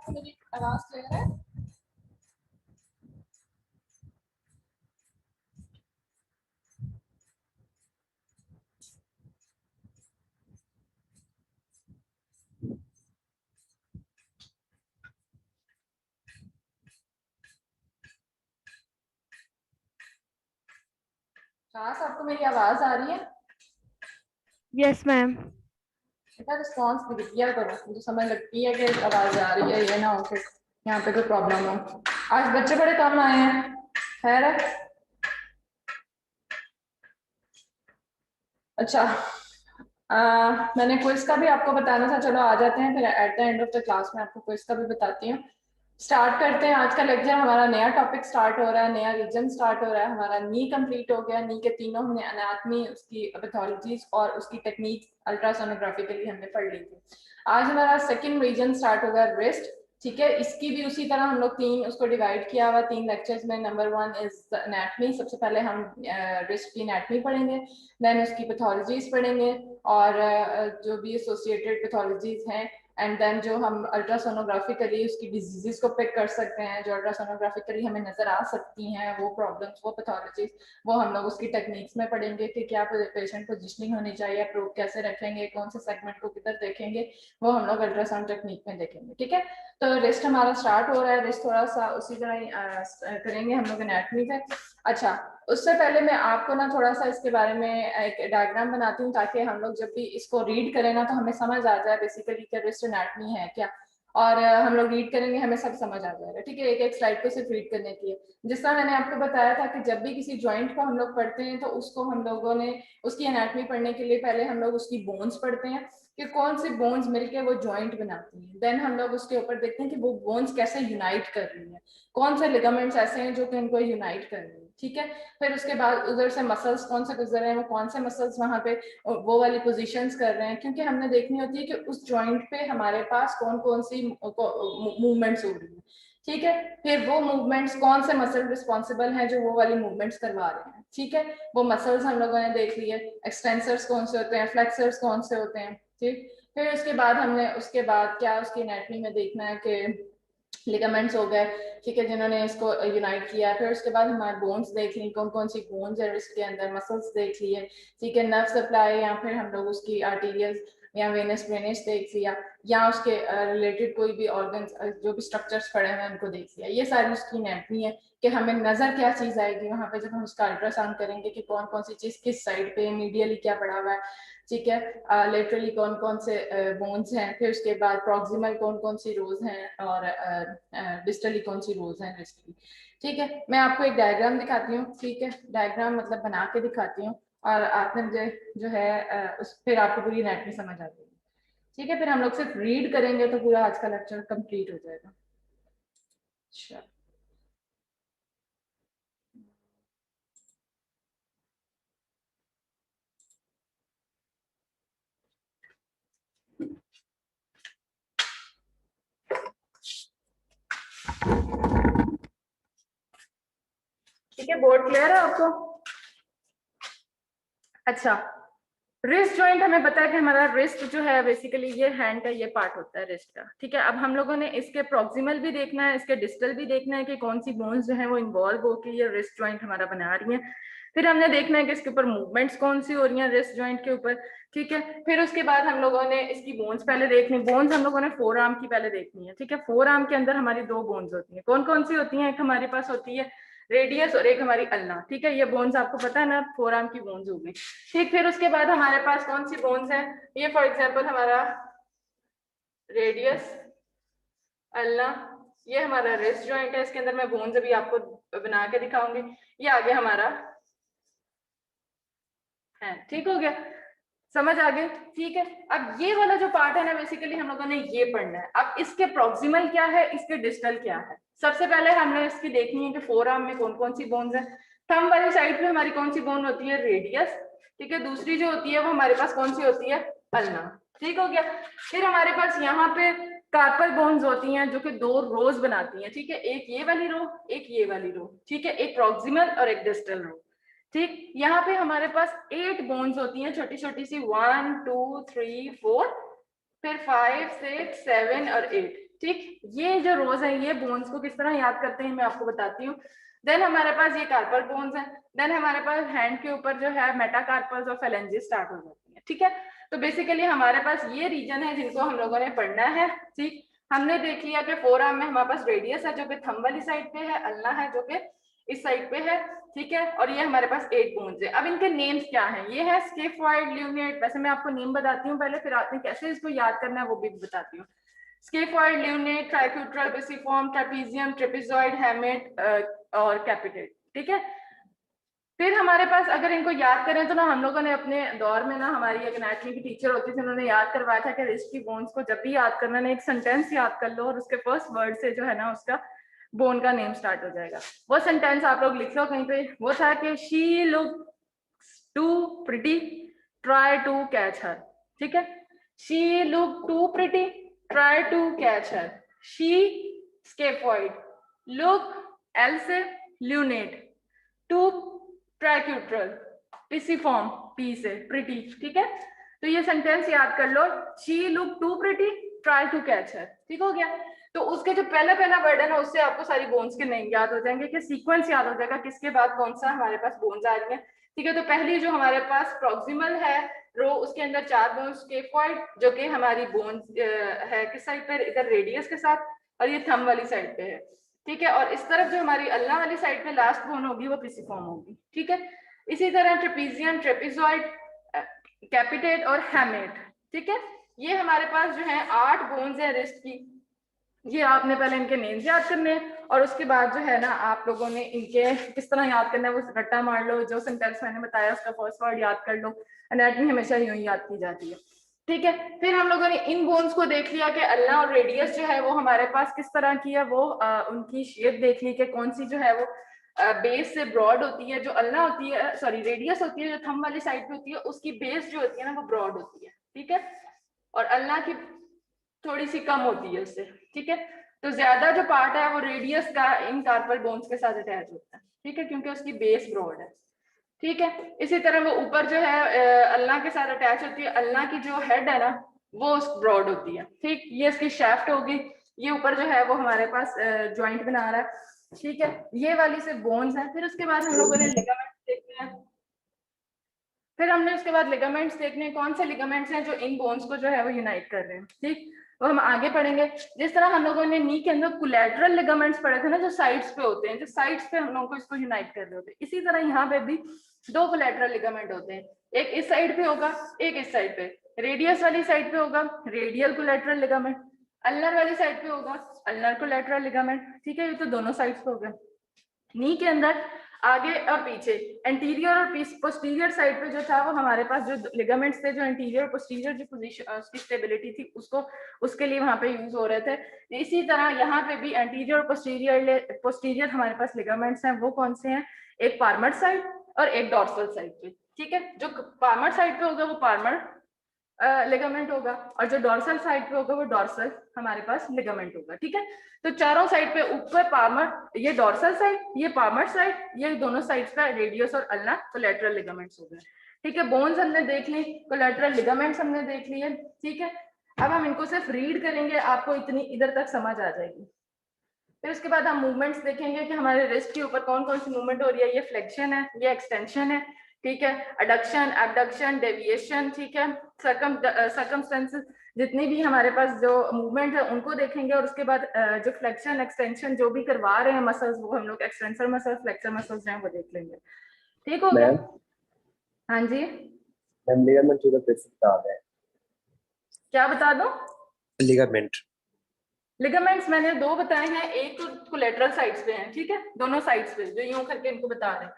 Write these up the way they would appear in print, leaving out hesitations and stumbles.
आपको मेरी आवाज क्लियर है? खास आपको मेरी आवाज आ रही है? Yes ma'am. बेटा रिस्पॉन्स भी दिया करो, मुझे समझ लगती है कि आवाज आ रही है, ये ना हो कि यहाँ पे कोई प्रॉब्लम हो। आज बच्चे बड़े कम आए हैं, खैर है। अच्छा, मैंने क्विज का भी आपको बताना था, चलो आ जाते हैं फिर at the end of the class में आपको क्विज का भी बताती हूँ। स्टार्ट करते हैं आज का लेक्चर। हमारा नया टॉपिक स्टार्ट हो रहा है, नया रीजन स्टार्ट हो रहा है। हमारा नी कंप्लीट हो गया, नी के तीनों हमने एनाटमी, उसकी पैथोलॉजीज और उसकी टेक्निक अल्ट्रासोनोग्राफी के लिए हमने पढ़ ली थी। आज हमारा सेकंड रीजन स्टार्ट होगा, रिस्ट। ठीक है, इसकी भी उसी तरह हम लोग तीन उसको डिवाइड किया हुआ, तीन लेक्चर्स में। नंबर 1 इज एनाटमी, सबसे पहले हम रिस्ट की एनाटमी पढ़ेंगे, देन उसकी पैथोलॉजीज पढ़ेंगे और जो भी एसोसिएटेड पैथोलॉजीज हैं, एंड देन जो हम अल्ट्रासोनोग्राफिकली उसकी डिजीजेस को पिक कर सकते हैं, जो अल्ट्रासोनोग्राफिकली हमें नजर आ सकती हैं, वो प्रॉब्लम्स, वो पैथोलॉजीज, वो हम लोग उसकी टेक्निक्स में पढ़ेंगे कि क्या पेशेंट पोजिशनिंग होनी चाहिए, प्रूव कैसे रखेंगे, कौन से सेगमेंट को किधर देखेंगे, वो हम लोग अल्ट्रासाउंड टेक्निक में देखेंगे। ठीक है, तो रिस्ट हमारा स्टार्ट हो रहा है। रिस्ट थोड़ा सा उसी तरह करेंगे हम लोग एनाटमी से। अच्छा, उससे पहले मैं आपको ना थोड़ा सा इसके बारे में एक डायग्राम बनाती हूँ, ताकि हम लोग जब भी इसको रीड करें ना तो हमें समझ आ जाए बेसिकली कि रिस्ट एनाटमी है क्या। और हम लोग रीड करेंगे, हमें सब समझ आ जाएगा। ठीक है, एक एक स्लाइड को सिर्फ रीड करने की है। जिस तरह मैंने आपको बताया था कि जब भी किसी जॉइंट को हम लोग पढ़ते हैं तो उसको हम लोगों ने उसकी एनाटमी पढ़ने के लिए पहले हम लोग उसकी बोन्स पढ़ते हैं कि कौन सी बोन्स मिलके वो जॉइंट बनाती हैं। देन हम लोग उसके ऊपर देखते हैं कि वो बोन्स कैसे यूनाइट कर रही हैं, कौन से लिगामेंट्स ऐसे हैं जो कि इनको यूनाइट कर रही हैं। ठीक है, फिर उसके बाद उधर से मसल्स कौन से गुजर रहे हैं, वो कौन से मसल्स वहां पे वो वाली पोजीशंस कर रहे हैं, क्योंकि हमने देखनी होती है कि उस जॉइंट पे हमारे पास कौन कौन सी मूवमेंट्स हो रही है। ठीक है, फिर वो मूवमेंट्स कौन से मसल रिस्पॉन्सिबल हैं जो वो वाली मूवमेंट्स करवा रहे हैं। ठीक है, वो मसल्स हम लोगों ने देख लिए, एक्सटेंसर्स कौन से होते हैं, फ्लेक्सर्स कौन से होते हैं। ठीक, फिर उसके बाद हमने उसके बाद क्या उसकी एनाटमी में देखना है कि लिगामेंट्स हो गए, ठीक है, जिन्होंने इसको यूनाइट किया। फिर उसके बाद हमारे बोन्स देख ली, कौन कौन सी बोन्स है इसके अंदर, मसल्स देख लिए। ठीक है, नर्व सप्लाई, या फिर हम लोग उसकी आर्टीरियल या वेनस ड्रेनेज देख लिया, या उसके रिलेटेड कोई भी ऑर्गन्स जो भी स्ट्रक्चर्स पड़े हुए हैं उनको देख लिया। ये सारी उसकी एनाटमी है कि हमें नजर क्या चीज आएगी वहां पे जब हम उसका अल्ट्रासाउंड करेंगे, कि कौन कौन सी चीज किस साइड पे, मीडियली क्या पड़ा हुआ है। ठीक है, लेटरली कौन कौन से बोन्स हैं, फिर उसके बाद प्रॉक्सिमल कौन कौन सी रोज हैं, और डिस्टली कौन सी रोज हैं रिस्ट की। ठीक है, मैं आपको एक डायग्राम दिखाती हूँ। ठीक है, डायग्राम मतलब बना के दिखाती हूँ, और आपने मुझे जो है उस फिर आपको पूरी एनाटमी समझ आ जाएगी। ठीक है, फिर हम लोग सिर्फ रीड करेंगे तो पूरा आज का लेक्चर कंप्लीट हो जाएगा। अच्छा, ठीक है, बोर्ड क्लियर है आपको? अच्छा, रिस्ट जॉइंट हमें पता है कि हमारा रिस्ट जो है बेसिकली ये हैंड का ये पार्ट होता है रिस्ट का। ठीक है, अब हम लोगों ने इसके प्रॉक्सिमल भी देखना है, इसके डिस्टल भी देखना है कि कौन सी बोन्स जो है वो इन्वॉल्व होकर ये रिस्ट जॉइंट हमारा बना रही है। फिर हमने देखना है कि इसके ऊपर मूवमेंट्स कौन सी हो रही हैं रिस्ट जॉइंट के ऊपर। ठीक है, फिर उसके बाद हम लोगों ने इसकी बोन्स पहले देखनी, बोन्स हम लोगों ने फोर आर्म की पहले देखनी है। ठीक है, फोर आर्म के अंदर हमारी दो बोन्स होती हैं, कौन कौन सी होती हैं? एक हमारे पास होती है रेडियस और एक हमारी अल्ना। ठीक है, ये बोन्स आपको पता है ना, फोर आर्म की बोन्स होगी। ठीक, फिर उसके बाद हमारे पास कौन सी बोन्स है, ये फॉर एग्जांपल हमारा रेडियस, अल्ना, ये हमारा रिस्ट जॉइंट है, इसके अंदर मैं बोन्स अभी आपको बना के दिखाऊंगी। ये आगे हमारा है। ठीक हो गया, समझ आ गई? ठीक है, अब ये वाला जो पार्ट है ना बेसिकली हम लोगों ने ये पढ़ना है। अब इसके प्रॉक्सिमल क्या है, इसके डिस्टल क्या है, सबसे पहले हमने इसकी देखनी है कि फोर आर्म में कौन कौन सी बोन्स है। थंब वाली साइड पे हमारी कौन सी बोन होती है? रेडियस। ठीक है, दूसरी जो होती है वो हमारे पास कौन सी होती है? अल्ना। ठीक हो गया, फिर हमारे पास यहाँ पे कार्पल बोन्स होती हैं जो कि दो रोज बनाती हैं। ठीक है, एक ये वाली रो, एक ये वाली रो। ठीक है, एक प्रॉक्सिमल और एक डिस्टल रो। ठीक, यहाँ पे हमारे पास 8 बोन्स होती हैं छोटी छोटी सी, 1 2 3 4, फिर 5 6 7 और 8। ठीक, ये जो रोज है ये बोन्स को किस तरह याद करते हैं मैं आपको बताती हूँ। देन हमारे पास ये कार्पल बोन्स है। देन हमारे पास हैंड के ऊपर जो है मेटाकार्पल्स और फेलेंजेस स्टार्ट हो जाती है। ठीक है, तो बेसिकली हमारे पास ये रीजन है जिनको हम लोगों ने पढ़ना है। ठीक, हमने देख लिया कि फोर आर्म में हमारे पास रेडियस है जो कि थंब वाली साइड पे है, अल्ना है जो कि इस साइड पे है। ठीक है, और ये हमारे पास 8 बोन्स है। अब इनके नेम्स क्या हैं? ये है स्केफॉइड, ल्यूनेट। वैसे मैं आपको नेम बताती हूँ पहले, फिर आपने कैसे इसको याद करना है वो भी बताती हूँ। Scaphoid, lunate, ट्राइक्यूट्रल, pisiform, trapezium, trapezoid, हैमेट और कैपिटेट। ठीक है, फिर हमारे पास अगर इनको याद करें तो ना हम लोगों ने अपने दौर में ना हमारी एक एनाटॉमी की टीचर होती थी, उन्होंने याद करवाया था कि रिस्ट की बोन्स को जब भी याद करना ना एक सेंटेंस याद कर लो और उसके फर्स्ट वर्ड से जो है ना उसका बोन का नेम स्टार्ट हो जाएगा। वो सेंटेंस आप लोग लिख लो कहीं पे। वो था कि she looks too pretty, try to catch her. ठीक है, she look to pretty, try to catch her. She scaphoid, look L से, lunate, too triquetral, pisiform P से, प्रिटी। ठीक है, तो ये सेंटेंस याद कर लो, she look to pretty, try to catch her. ठीक हो गया, तो उसके जो पहला पहला वर्ड है ना उससे आपको सारी बोन्स के नेम याद हो जाएंगे, कि सीक्वेंस याद हो जाएगा किसके बाद कौन सा हमारे पास बोन्स आ रही है। ठीक है, तो पहली जो हमारे पास प्रॉक्सिमल है रो, उसके अंदर 4 बोन्स, स्केफॉइड जो कि हमारी बोन्स है किस साइड पे, इधर रेडियस के साथ, और ये थंब वाली साइड पे है। ठीक है, और इस तरफ जो हमारी अल्ना वाली साइड पे लास्ट बोन होगी वो पिसिफॉर्म होगी। ठीक है, इसी तरह ट्रेपीजियम, ट्रेपेजॉइड, कैपिटेट और हैमेट। ठीक है, ये हमारे पास जो है 8 बोन्स है रिस्ट की। ये आपने पहले इनके नेम्स याद करने हैं और उसके बाद जो है ना आप लोगों ने इनके किस तरह याद करना है वो रट्टा मार लो, जो सेंटेंस मैंने बताया उसका फर्स्ट वर्ड याद कर लो। एनाटॉमी हमेशा यूं ही याद की जाती है। ठीक है, फिर हम लोगों ने इन बोन्स को देख लिया कि अल्ना और रेडियस जो है वो हमारे पास किस तरह की है, वो उनकी शेप देख ली कि कौन सी जो है वो बेस से ब्रॉड होती है। जो अल्ना होती है, सॉरी रेडियस होती है जो थंब वाली साइड पे होती है, उसकी बेस जो होती है ना वो ब्रॉड होती है। ठीक है, और अल्ना की थोड़ी सी कम होती है उससे। ठीक है, तो ज्यादा जो पार्ट है वो रेडियस का इन कार्पल बोन्स के साथ अटैच होता है। ठीक है, क्योंकि उसकी बेस ब्रॉड है। ठीक है, इसी तरह वो ऊपर जो है अल्लाह के साथ अटैच होती है, अल्लाह की जो हेड है ना वो ब्रॉड होती है। ठीक, ये इसकी शाफ्ट होगी, ये ऊपर जो है वो हमारे पास ज्वाइंट बना रहा है। ठीक है, ये वाली से बोन्स है। फिर उसके बाद हम लोगों ने लिगामेंट्स देखने हैं। फिर हमने उसके बाद लिगामेंट्स देखने हैं, कौन से लिगामेंट्स हैं जो इन बोन्स को जो है वो यूनाइट कर रहे हैं। ठीक, वो हम आगे पढ़ेंगे। जिस तरह हम लोगों ने नी के अंदर कोलैटरल लिगामेंट्स पढ़े थे ना, जो साइड्स पे होते हैं, जो साइड्स पे हम लोगों को इसको यूनाइट कर रहे होते हैं, इसी तरह यहाँ पे भी 2 कोलैटरल लिगामेंट होते हैं। एक इस साइड पे होगा, एक इस साइड पे। रेडियस वाली साइड पे होगा रेडियल कोलैटरल लिगामेंट, अल्नर वाली साइड पे होगा अल्नर कोलैटरल लिगामेंट। ठीक है, ये तो दोनों साइड्स पे हो गया। नी के अंदर आगे और पीछे, एंटीरियर और पोस्टीरियर साइड पे जो था वो हमारे पास जो लिगामेंट्स थे, जो एंटीरियर और पोस्टीरियर जो पोजीशन उसकी स्टेबिलिटी थी उसको उसके लिए वहां पे यूज हो रहे थे। इसी तरह यहाँ पे भी एंटीरियर और पोस्टीरियर हमारे पास लिगामेंट्स हैं। वो कौन से हैं? एक पार्मर साइड और एक डॉर्सल साइड पे। ठीक है, जो पार्मर साइड पे होगा वो पार्मर लिगामेंट होगा, और जो डॉर्सल साइड पे होगा वो डॉर्सल हमारे पास लिगामेंट होगा। ठीक है, तो चारों साइड पे, ऊपर पार्मर, ये डॉर्सल साइड, ये पार्मर साइड, ये दोनों साइड्स पे रेडियस और अल्ना कोलैटरल लिगामेंट्स हो गए। ठीक है, बोन्स हमने देख ली, कोलैटरल लिगामेंट्स हमने देख लिए। ठीक है, अब हम इनको सिर्फ रीड करेंगे, आपको इतनी इधर तक समझ आ जाएगी। फिर उसके बाद हम मूवमेंट्स देखेंगे कि हमारे रिस्ट के ऊपर कौन कौन सी मूवमेंट हो रही है। ये फ्लेक्शन है, ये एक्सटेंशन है। ठीक है, एडक्शन, एबडक्शन, डेविएशन। ठीक है, सर्कमस्टेंसेस, जितनी भी हमारे पास जो मूवमेंट है उनको देखेंगे, और उसके बाद जो फ्लेक्शन एक्सटेंशन जो भी करवा रहे हैं मसल्स, वो हम लोग एक्सटेंसर मसल्स, फ्लेक्सर मसल्स हैं वो देख लेंगे। ठीक हो गया? हाँ जी, लिगामेंट पूरा बेसिक बता दें। क्या बता दो? लिगामेंट लिगामेंट्स मैंने 2 बताए हैं, एक तो कोलेटरल साइड्स पे हैं। ठीक है, दोनों साइड्स पे जो यूं करके इनको बता रहे हैं,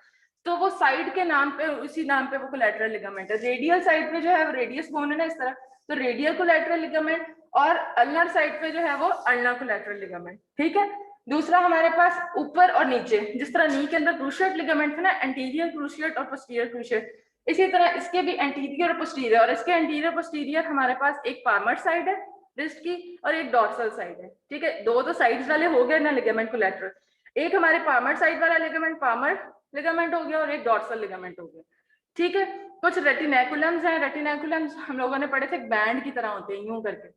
तो वो साइड के नाम पे, उसी नाम पे वो कोलेटरल लिगामेंट है। रेडियल साइड पे जो है रेडियस बोन है ना इस तरह, तो रेडियल कोलेटरल लिगामेंट, और अल्नर साइड पे जो है वो अल्नर कोलेटरल लिगामेंट। ठीक है, दूसरा हमारे पास ऊपर और नीचे, जिस तरह नी के अंदर क्रूशिएट लिगामेंट है ना, एंटीरियर क्रूशिएट और पोस्टीरियर क्रूशिएट, इसी तरह इसके भी एंटीरियर और पोस्टीरियर, और इसके एंटीरियर पोस्टीरियर हमारे पास एक पार्मर साइड है रिस्ट की और एक डॉर्सल साइड है। ठीक है, 2 तो साइड्स वाले हो गए ना लिगामेंट कोलैटरल, एक हमारे पार्मर साइड वाला लिगामेंट पार्मर लिगामेंट हो गया और एक डॉर्सल लिगामेंट हो गया। ठीक है, कुछ रेटिनैकुलम्स हैं। रेटिनैकुलम्स हम लोगों ने पढ़े थे, बैंड की तरह होते हैं यूं करके।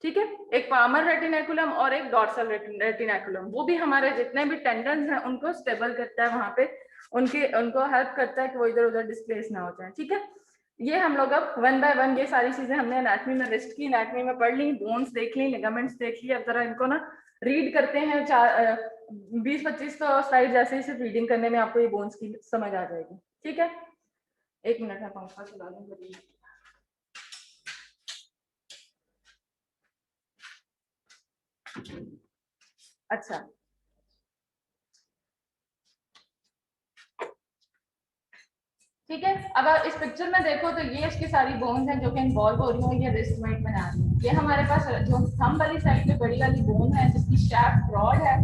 ठीक है। एक पामर रेटिनेकुलम और एक डॉर्सल रेटिनेकुलम, वो भी हमारे जितने भी टेंडन्स हैं उनको स्टेबल करता है, वहां पे उनको हेल्प करता है कि वो इधर उधर डिस्प्लेस ना हो जाए। ठीक है, ये हम लोग अब वन बाय वन ये सारी चीजें हमने एनाटॉमी में, रिस्ट की एनाटॉमी में पढ़ ली, बोन्स देख ली, लिगामेंट्स देख ली। अब जरा इनको ना रीड करते हैं, 20-25 तो स्लाइड जैसे ही सिर्फ रीडिंग करने में आपको ये बोन्स की समझ आ जाएगी। ठीक है, एक मिनट में पंखा चला लूं। अच्छा, ठीक है। अब आप इस पिक्चर में देखो तो ये इसकी सारी बोन्स हैं जो कि इन्वॉल्व हो रही हैं, ये रिस्ट जॉइंट बना रही है। ये हमारे पास जो थंब वाली साइड पे बड़ी वाली बोन है जिसकी शाफ्ट ब्रॉड है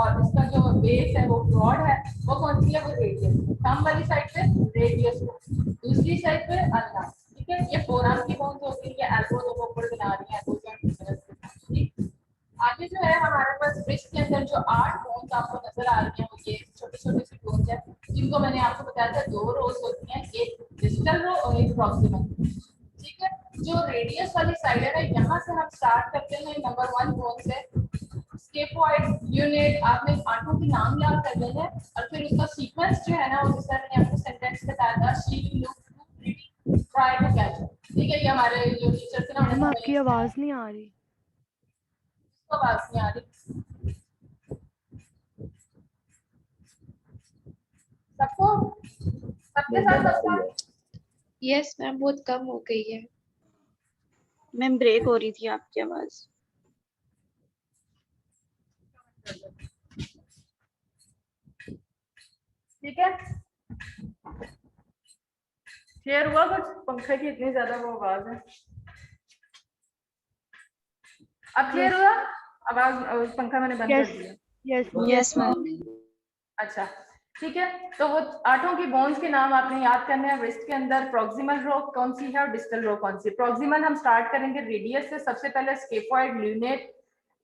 और इसका जो बेस है वो ब्रॉड है, वो कौन सी है? वो रेडियस। थंब वाली साइड पे रेडियस, दूसरी साइड पे अल्ना। ठीक है, ये फोरआर्म की बोन्स होती है, ये एल्बो दोनों ऊपर बना रही है, दो जॉइंट। ठीक, आगे जो है हमारे पास रिस्ट के अंदर जो 8 बोन्स आपको नजर आ रही हैं वो ये छोटे छोटे से बोन्स है, जिनको मैंने आपको बताया था 2 रोज होती हैं, एक डिस्टल रो और एक प्रॉक्सिमल। ठीक है, जो रेडियस वाली साइड है ना, यहाँ से हम स्टार्ट करते हैं नंबर 1 बोन से, स्केफॉइड, ल्यूनेट। आपने 8 के नाम याद कर लेने हैं और फिर उसका सीक्वेंस जो है ना, वो जिस तरह मैंने आपको सेंटेंस बताया था, she look to pretty try to catch. ठीक है, ये हमारे जो टीचर थे ना, मैम आपकी आवाज नहीं आ रही। आवाज नहीं आ रही सबको? सबके साथ सबका? यस मैम, बहुत कम हो गई है मैम, ब्रेक हो रही थी आपकी आवाज। ठीक है, क्लियर हुआ? कुछ पंखे की इतनी ज्यादा वो आवाज है। अब क्लियर हुआ आवाज? पंखा मैंने बंद कर दिया। Yes yes ma'am. अच्छा, ठीक है, तो वो 8 की बोन्स के नाम आपने याद करने हैं। रिस्ट के अंदर प्रॉक्सिमल रो कौन सी है और डिस्टल रो कौन सी है? प्रॉक्सिमल हम स्टार्ट करेंगे रेडियस से, सबसे पहले स्केफॉइड, ल्यूनेट,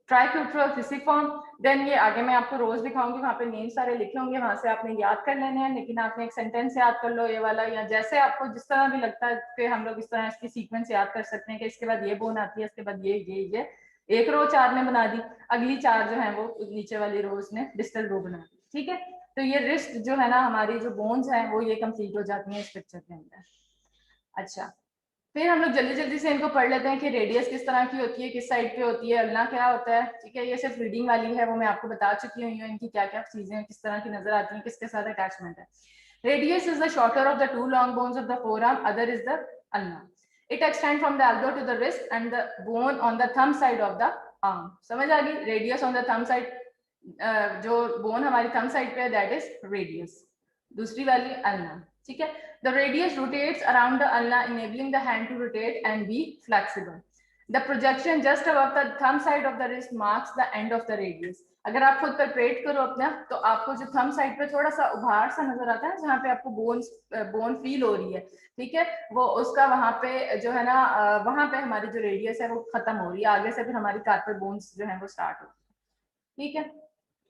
ट्राइक्यूट्रल, फिसिफॉर्म। देन ये आगे मैं आपको रोज दिखाऊंगी, वहां पे नेम सारे लिखे होंगे, वहां से आपने याद कर लेने हैं। लेकिन आपने एक सेंटेंस याद कर लो ये वाला, या जैसे आपको जिस तरह भी लगता है कि हम लोग इस तरह इसकी सीक्वेंस याद कर सकते हैं कि इसके बाद ये बोन आती है, इसके बाद ये एक रो 4 ने बना दी, अगली 4 जो है वो नीचे वाली रोज ने डिस्टल रो बना दी। ठीक है, तो ये रिस्ट जो है ना, हमारी जो बोन्स हैं वो ये कंप्लीट हो जाती हैं इस पिक्चर के अंदर। अच्छा, फिर हम लोग जल्दी जल्दी से इनको पढ़ लेते हैं कि रेडियस किस तरह की होती है, किस साइड पे होती है, अल्ना क्या होता है। ठीक है, ये सिर्फ रीडिंग वाली है, वो मैं आपको बता चुकी हूँ इनकी क्या क्या चीजें किस तरह की नजर आती हैं, किसके साथ अटैचमेंट है। Radius is the shorter of the 2 long bones of the forearm, other is the ulna. It extend from the elbow to the wrist and the bone on the thumb side of the arm. समझ आ गई? Radius on the thumb side, जो bone हमारी thumb side पे है that is radius, दूसरी वाली ulna. ठीक है, the radius rotates around the ulna enabling the hand to rotate and be flexible. The projection just above the thumb side of the wrist marks the end of the radius. अगर आप खुद परपेट करो अपना, तो आपको जो थंब साइड पे थोड़ा सा उभार सा नजर आता है जहाँ पे आपको बोन फील हो रही है, ठीक है, वो उसका वहां पे जो है ना, वहां पे हमारी जो रेडियस है वो खत्म हो रही है, आगे से फिर हमारी कार्पल बोन्स जो है वो स्टार्ट हो रही है। ठीक है,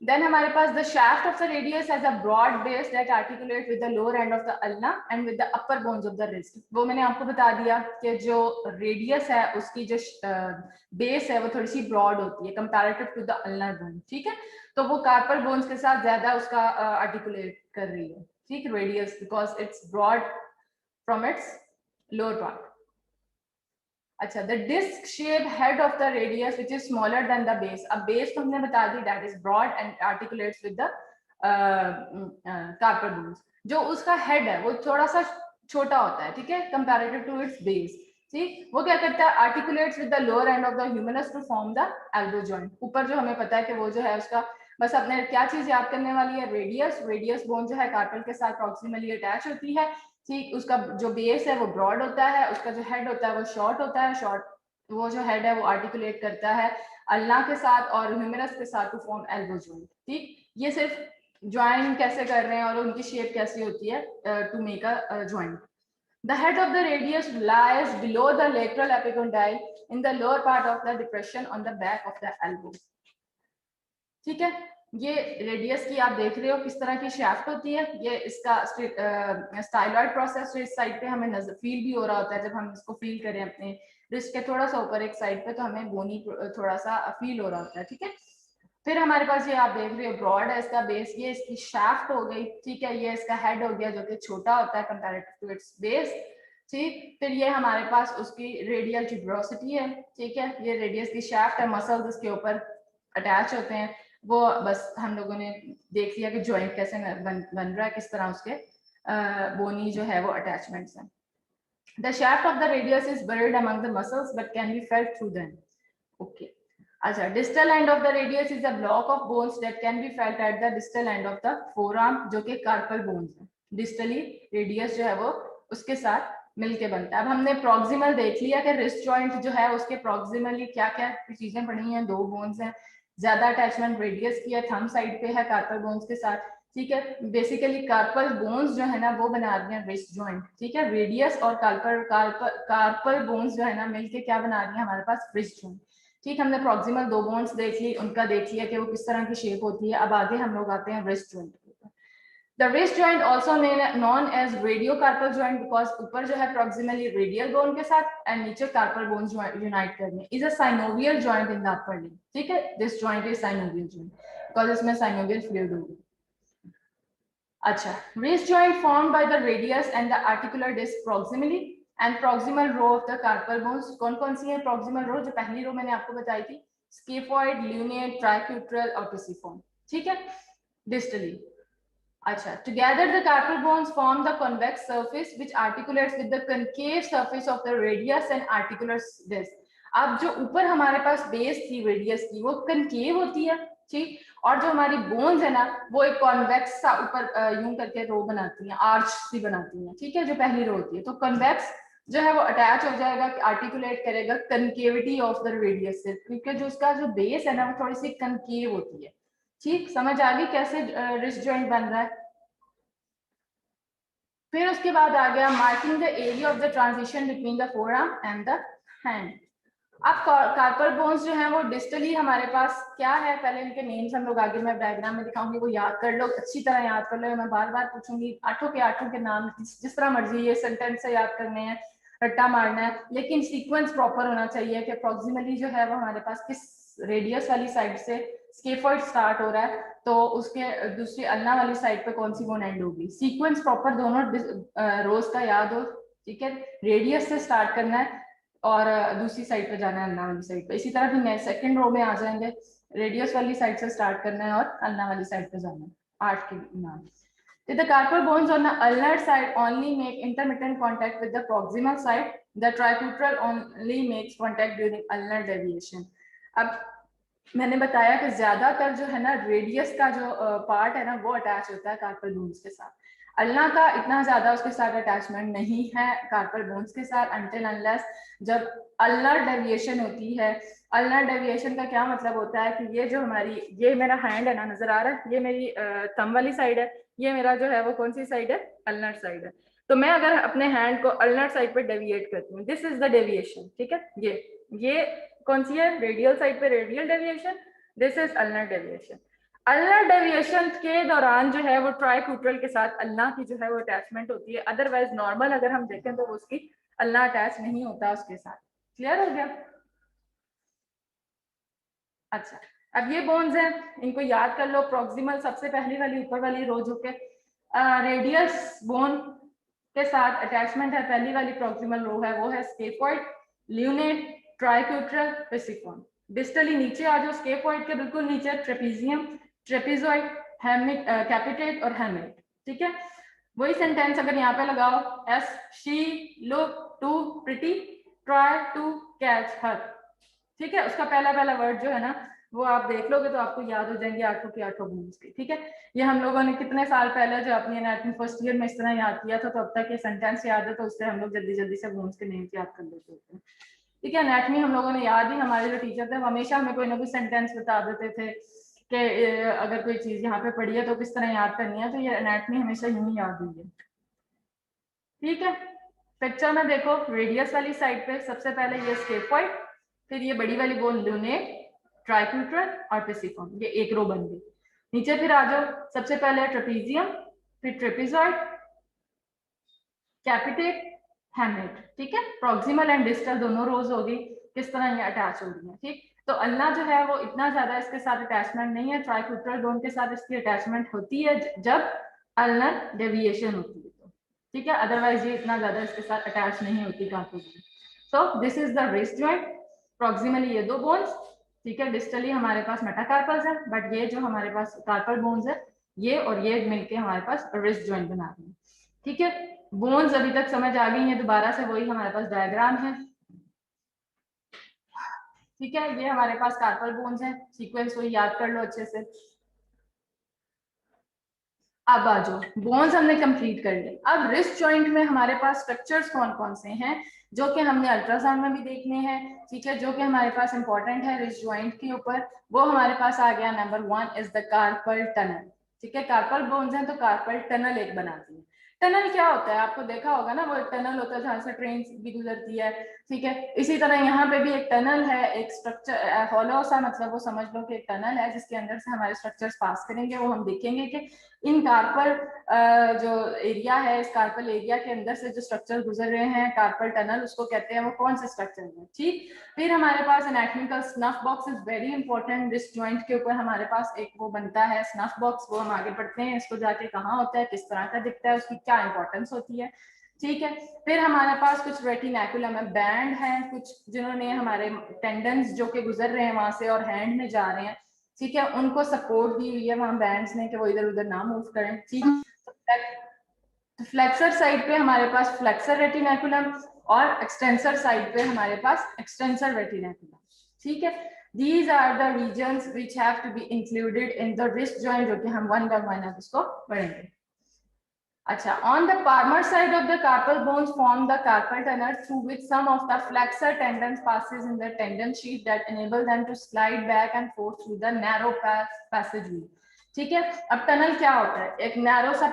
then हमारे पास the shaft of the radius has a broad base that articulate with the lower end of the ulna and with the upper bones of the wrist. वो मैंने आपको बता दिया कि जो रेडियस है उसकी जो बेस है वो थोड़ी सी ब्रॉड होती है comparative to the ulnar bone. ठीक है, तो वो कार्पल बोन्स के साथ ज्यादा उसका आर्टिकुलेट कर रही है। ठीक, radius because it's broad from its lower part. अच्छा, the disc shape head of the radius which is smaller than the base. अब बेस तो हमने बता दी that is broad and articulates with the carpal bones. जो उसका head है वो थोड़ा सा छोटा होता है, ठीक है, कंपैरेटिव टू इट्स बेस। ठीक, वो क्या करता है? Articulates with the lower end of the humerus to form the elbow joint. ऊपर जो हमें पता है कि वो जो है उसका, बस अपने क्या चीज याद करने वाली है? रेडियस। रेडियस बोन जो है कार्पल के साथ प्रॉक्सिमली अटैच होती है। ठीक, उसका जो बेस है वो ब्रॉड होता है, उसका जो हेड होता है वो शॉर्ट होता है। शॉर्ट वो जो हेड है वो आर्टिकुलेट करता है अल्ना के साथ और ह्यूमरस के साथ टू फॉर्म एल्बो जॉइंट। ठीक, ये सिर्फ ज्वाइन कैसे कर रहे हैं और उनकी शेप कैसी होती है to make a joint. The head of the radius lies below the lateral epicondyle in the lower part of the depression on the back of the elbow. ठीक है, ये रेडियस की आप देख रहे हो किस तरह की शाफ्ट होती है। ये इसका स्टाइलॉइड प्रोसेस जो इस साइड पे हमें नजर फील भी हो रहा होता है, जब हम इसको फील करें अपने रिस्ट के थोड़ा सा ऊपर एक साइड पे, तो हमें बोनी थोड़ा सा फील हो रहा होता है, ठीक है। फिर हमारे पास ये आप देख रहे हो ब्रॉड है इसका बेस, ये इसकी शाफ्ट हो गई, ठीक है। ये इसका हेड हो गया जो कि छोटा होता है कंपैरेटिव टू इट्स बेस, ठीक। फिर ये हमारे पास उसकी रेडियल ट्यूबरोसिटी है, ठीक है। ये रेडियस की शाफ्ट है, मसल्स इसके ऊपर अटैच होते हैं। वो बस हम लोगों ने देख लिया कि जॉइंट कैसे बन रहा है, किस तरह उसके बोनी जो है वो अटैचमेंट्स हैं। The shaft of the radius is buried among the muscles but can be felt through them. Okay. अच्छा, distal end of the radius is a block of bones that can be felt at the distal end of the forearm, जो कि carpal bones है। Distally radius जो है वो उसके साथ मिलके बनता है। अब हमने proximal देख लिया कि wrist joint जो है उसके proximally क्या क्या चीजें पड़ी हैं, 2 bones हैं, ज्यादा अटैचमेंट रेडियस की है, थंब साइड पे है कार्पल बोन्स के साथ, ठीक है। बेसिकली कार्पल बोन्स जो है ना वो बना रही है रिस्ट जॉइंट, ठीक है। रेडियस और कार्पल बोन्स जो है ना मिलके क्या बना रही है हमारे पास रिस्ट जॉइंट, ठीक। हमने प्रॉक्सिमल 2 बोन्स देख ली, उनका देख लिया कि वो किस तरह की शेप होती है। अब आगे हम लोग आते हैं wrist joint. The wrist joint also known as radiocarpal joint because ऊपर जो है proximally radial bone के साथ and नीचे carpal bones unite करने, is a synovial joint in the upper limb, ठीक है। This joint is synovial joint because इसमें synovial fluid होगी। अच्छा, wrist joint formed by the radius and the articular disc proximally and proximal row of the carpal bones। कौन कौन सी है proximal row? जो पहली रो मैंने आपको बताई थी, scaphoid, lunate, tricutril और pisiform, ठीक है। Distally, अच्छा, together the carpal bones form the convex surface which articulates with the concave surface of the radius and articular disc। अब जो ऊपर हमारे पास बेस थी रेडियस की वो कनकेव होती है, ठीक। और जो हमारी बोन्स है ना वो एक कॉन्वेक्स सा ऊपर यूं करके रो बनाती हैं, आर्च सी बनाती हैं, ठीक है, जो पहली रो होती है। तो कन्वेक्स जो है वो अटैच हो जाएगा, आर्टिकुलेट करेगा कनकेविटी ऑफ द रेडियस से, क्योंकि जो उसका जो बेस है ना वो थोड़ी सी कनकेव होती है, ठीक। समझ आ गई कैसे रिस्ट जॉइंट बन रहा है। फिर उसके बाद आ गया marking the area of the transition between the forearm and the hand. अब कार्पल बोन्स जो हैं वो डिस्टली हमारे पास क्या है, पहले इनके नेम्स हम लोग आगे मैं डायग्राम में दिखाऊंगी, वो याद कर लो, अच्छी तरह याद कर लो। मैं बार बार पूछूंगी, आठों के नाम जिस तरह मर्जी ये सेंटेंस से याद करने हैं, रट्टा मारना है, लेकिन सीक्वेंस प्रॉपर होना चाहिए कि अप्रोक्सीमेटली जो है वो हमारे पास किस रेडियस वाली साइड से स्केफॉइड स्टार्ट हो रहा है, तो उसके दूसरी अल्ना वाली साइड पे कौन सी बोन एंड होगी। सीक्वेंस प्रॉपर दोनों रोज का याद हो, ठीक है। रेडियस से स्टार्ट करना है और दूसरी साइड पे जाना है अल्ना वाली साइड पे। इसी तरह फिर सेकंड रो में आ जाएंगे, रेडियस वाली साइड से स्टार्ट करना है और अल्ना वाली साइड पे जाना है, 8 के नाम। The carpal bones on the ulnar side only make intermittent contact with the proximal side. The tricutral only makes contact during ulnar deviation. अब मैंने बताया कि ज्यादातर जो है ना रेडियस का जो पार्ट है ना वो अटैच होता है कार्पल बोन्स के साथ। अल्ना का इतना ज्यादा उसके साथ अटैचमेंट नहीं है कार्पल बोन्स के साथ, अनटिल अनलेस जब अल्नर डेविएशन होती है। अल्नर डेविएशन का क्या मतलब होता है कि ये जो हमारी, ये मेरा हैंड है ना, नजर आ रहा है, ये मेरी थंब वाली साइड है, ये मेरा जो है वो कौन सी साइड है, अल्नर साइड है। तो मैं अगर अपने हैंड को अल्नर साइड पे डेविएट करती हूँ, दिस इज द डेविएशन, ठीक है। ये कौन सी है, रेडियल साइड पे radial deviation, this is ulnar deviation. Ulnar deviation के दौरान जो है वो ट्राइक्यूट्रल के साथ अल्ना की जो है वो अटैचमेंट होती है, अदरवाइज नॉर्मल अगर हम देखें तो उसकी अल्ना अटैच नहीं होता उसके साथ। क्लियर हो गया? अच्छा, अब ये बोन्स हैं, इनको याद कर लो। प्रॉक्सिमल सबसे पहली वाली ऊपर वाली रो जो के रेडियस बोन के साथ अटैचमेंट है, पहली वाली प्रॉक्सिमल रो है वो है स्केफॉइड, ल्यूनेट, ट्राइक्यूट्रल, पेसिफॉन। डिस्टली नीचे आ जाओ, स्केफॉइड के बिल्कुल नीचे ट्रेपीजियम, ट्रेपीजॉइड, कैपिटेट और हेमिट, ठीक है। वही सेंटेंस अगर यहाँ पे लगाओ, as she look to pretty try to catch her, ठीक है। उसका पहला वर्ड जो है ना वो आप देख लोगे तो आपको याद हो जाएंगे आठों के आठों बोन्स के, ठीक है। ये हम लोगों ने कितने साल पहले जो अपनी एनाटॉमी फर्स्ट ईयर में इस तरह याद किया था, तो अब तक ये सेंटेंस याद है, तो उससे हम लोग जल्दी जल्दी से बोन्स के नेम याद कर लेते होते हैं, ठीक है। एनाटॉमी हम लोगों ने याद ही, हमारे जो टीचर थे वो हमेशा हमें कोई ना कोई सेंटेंस बता देते थे कि अगर कोई चीज यहाँ पे पढ़ी है तो किस तरह याद करनी है, तो ये एनाटॉमी हमेशा यूं ही याद हुई है, ठीक है। पिक्चर में देखो, रेडियस वाली साइड पे सबसे पहले ये स्केफॉइड, फिर ये बड़ी वाली बोन ल्यूनेट, ट्राइक्यूट्रल और पेसिफॉन, ये एक रो बन गई। नीचे फिर आ जाओ, सबसे पहले ट्रेपीजियम, फिर ट्रेपीजॉइड, कैपिटेट, हेमेट, ठीक है। प्रॉक्सिमल एंड डिस्टल दोनों रोज होगी, किस तरह ये अटैच हो रही है, ठीक। तो अल्ना जो है वो इतना ज्यादा इसके साथ अटैचमेंट नहीं है, ट्राइक्यूट्रल बोन के साथ इसकी अटैचमेंट होती है जब अल्नर डेविएशन होती है तो, ठीक है, अदरवाइज ये इतना ज्यादा इसके साथ अटैच नहीं होती carpal bone. So this is the wrist joint, proximally ये दो बोन्स, ठीक है, डिस्टली हमारे पास मेटाकार्पल्स है, बट ये जो हमारे पास कार्पल बोन्स है ये और ये मिलके हमारे पास रिस्ट जॉइंट बना रही है, ठीक है। बोन्स अभी तक समझ आ गई है, दोबारा से वही हमारे पास डायग्राम है, ठीक है। ये हमारे पास कार्पल बोन्स है, सीक्वेंस वही याद कर लो अच्छे से। अब आ जाओ, बोन्स हमने कंप्लीट कर लिए, अब रिस्ट जॉइंट में हमारे पास स्ट्रक्चर्स कौन कौन से हैं जो कि हमने अल्ट्रासाउंड में भी देखने हैं, ठीक है, जो कि हमारे पास इंपॉर्टेंट है रिस्ट जॉइंट के ऊपर। वो हमारे पास आ गया, number 1 is the carpal tunnel, ठीक है। कार्पल बोन्स हैं तो कार्पल टनल एक बनाती है। टनल क्या होता है, आपको देखा होगा ना, वो एक टनल होता है जहां से ट्रेन भी गुजरती है, ठीक है। इसी तरह यहाँ पे भी एक टनल है, एक स्ट्रक्चर हॉलो सा, मतलब वो समझ लो कि एक टनल है जिसके अंदर से हमारे स्ट्रक्चर्स पास करेंगे। वो हम देखेंगे कि इन कार्पल जो एरिया है, इस कार्पल एरिया के अंदर से जो स्ट्रक्चर गुजर रहे हैं, कार्पल टनल उसको कहते हैं, वो कौन से स्ट्रक्चर है, ठीक। फिर हमारे पास anatomical snuff box is very important, wrist joint के ऊपर हमारे पास एक वो बनता है स्नफ बॉक्स, वो हम आगे पढ़ते हैं इसको जाके कहाँ होता है, किस तरह का दिखता है, उसकी क्या इंपॉर्टेंस होती है, ठीक है। फिर हमारे पास कुछ रेटिनैकुलम है, बैंड है कुछ, जिन्होंने हमारे टेंडन्स जो के गुजर रहे हैं वहां से और हैंड में जा रहे हैं, ठीक है, उनको सपोर्ट दी हुई है वहां बैंड्स ने कि वो इधर उधर ना मूव करें, ठीक। तो फ्लेक्सर साइड पे हमारे पास फ्लेक्सर रेटिनैकुलम और एक्सटेंसर साइड पे हमारे पास एक्सटेंसर रेटिनैकुलम, ठीक है। These are the regions which have to be included in the wrist joint, जो कि हम one by one अब इसको पढ़ेंगे। अच्छा, on the palmar side of the carpal bones form the carpal tunnel through which some of the flexor tendons passes in the tendon sheath that enable them to slide back and forth through the narrow passageway, ठीक है। अब tunnel क्या होता है, एक narrow सा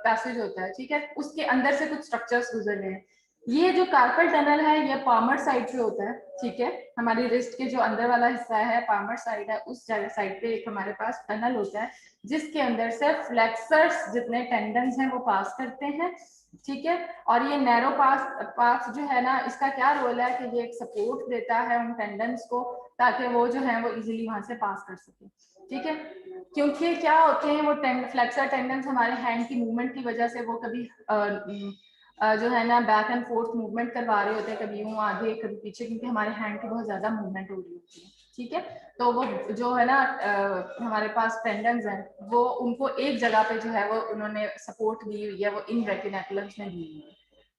passage होता है, ठीक है, उसके अंदर से कुछ स्ट्रक्चर्स गुजर रहे हैं। ये जो कार्पल टनल है ये पामर साइड पे होता है, ठीक है, हमारी रिस्ट के जो अंदर वाला हिस्सा है पामर साइड है, उस साइड पे एक हमारे पास टनल होता है जिसके अंदर से फ्लेक्सर्स जितने टेंडन्स हैं वो पास करते हैं, ठीक है। और ये नैरो पास जो है ना, इसका क्या रोल है कि ये एक सपोर्ट देता है उन टेंडन्स को ताकि वो जो है वो इजीली वहां से पास कर सके, ठीक है। क्योंकि क्या होते हैं वो फ्लेक्सर टेंडन्स हमारे हैंड की मूवमेंट की वजह से वो कभी जो है ना बैक एंड फोर्थ मूवमेंट करवा रहे होते हैं, कभी यूं आगे कभी पीछे, क्योंकि हमारे हैंड की बहुत ज्यादा मूवमेंट हो रही होती है, ठीक है। तो वो जो है ना हमारे पास टेंडन्स हैं वो उनको एक जगह पे जो है वो उन्होंने सपोर्ट दी हुई है, वो इन रेटिनैकुलम्स में दी हुई है,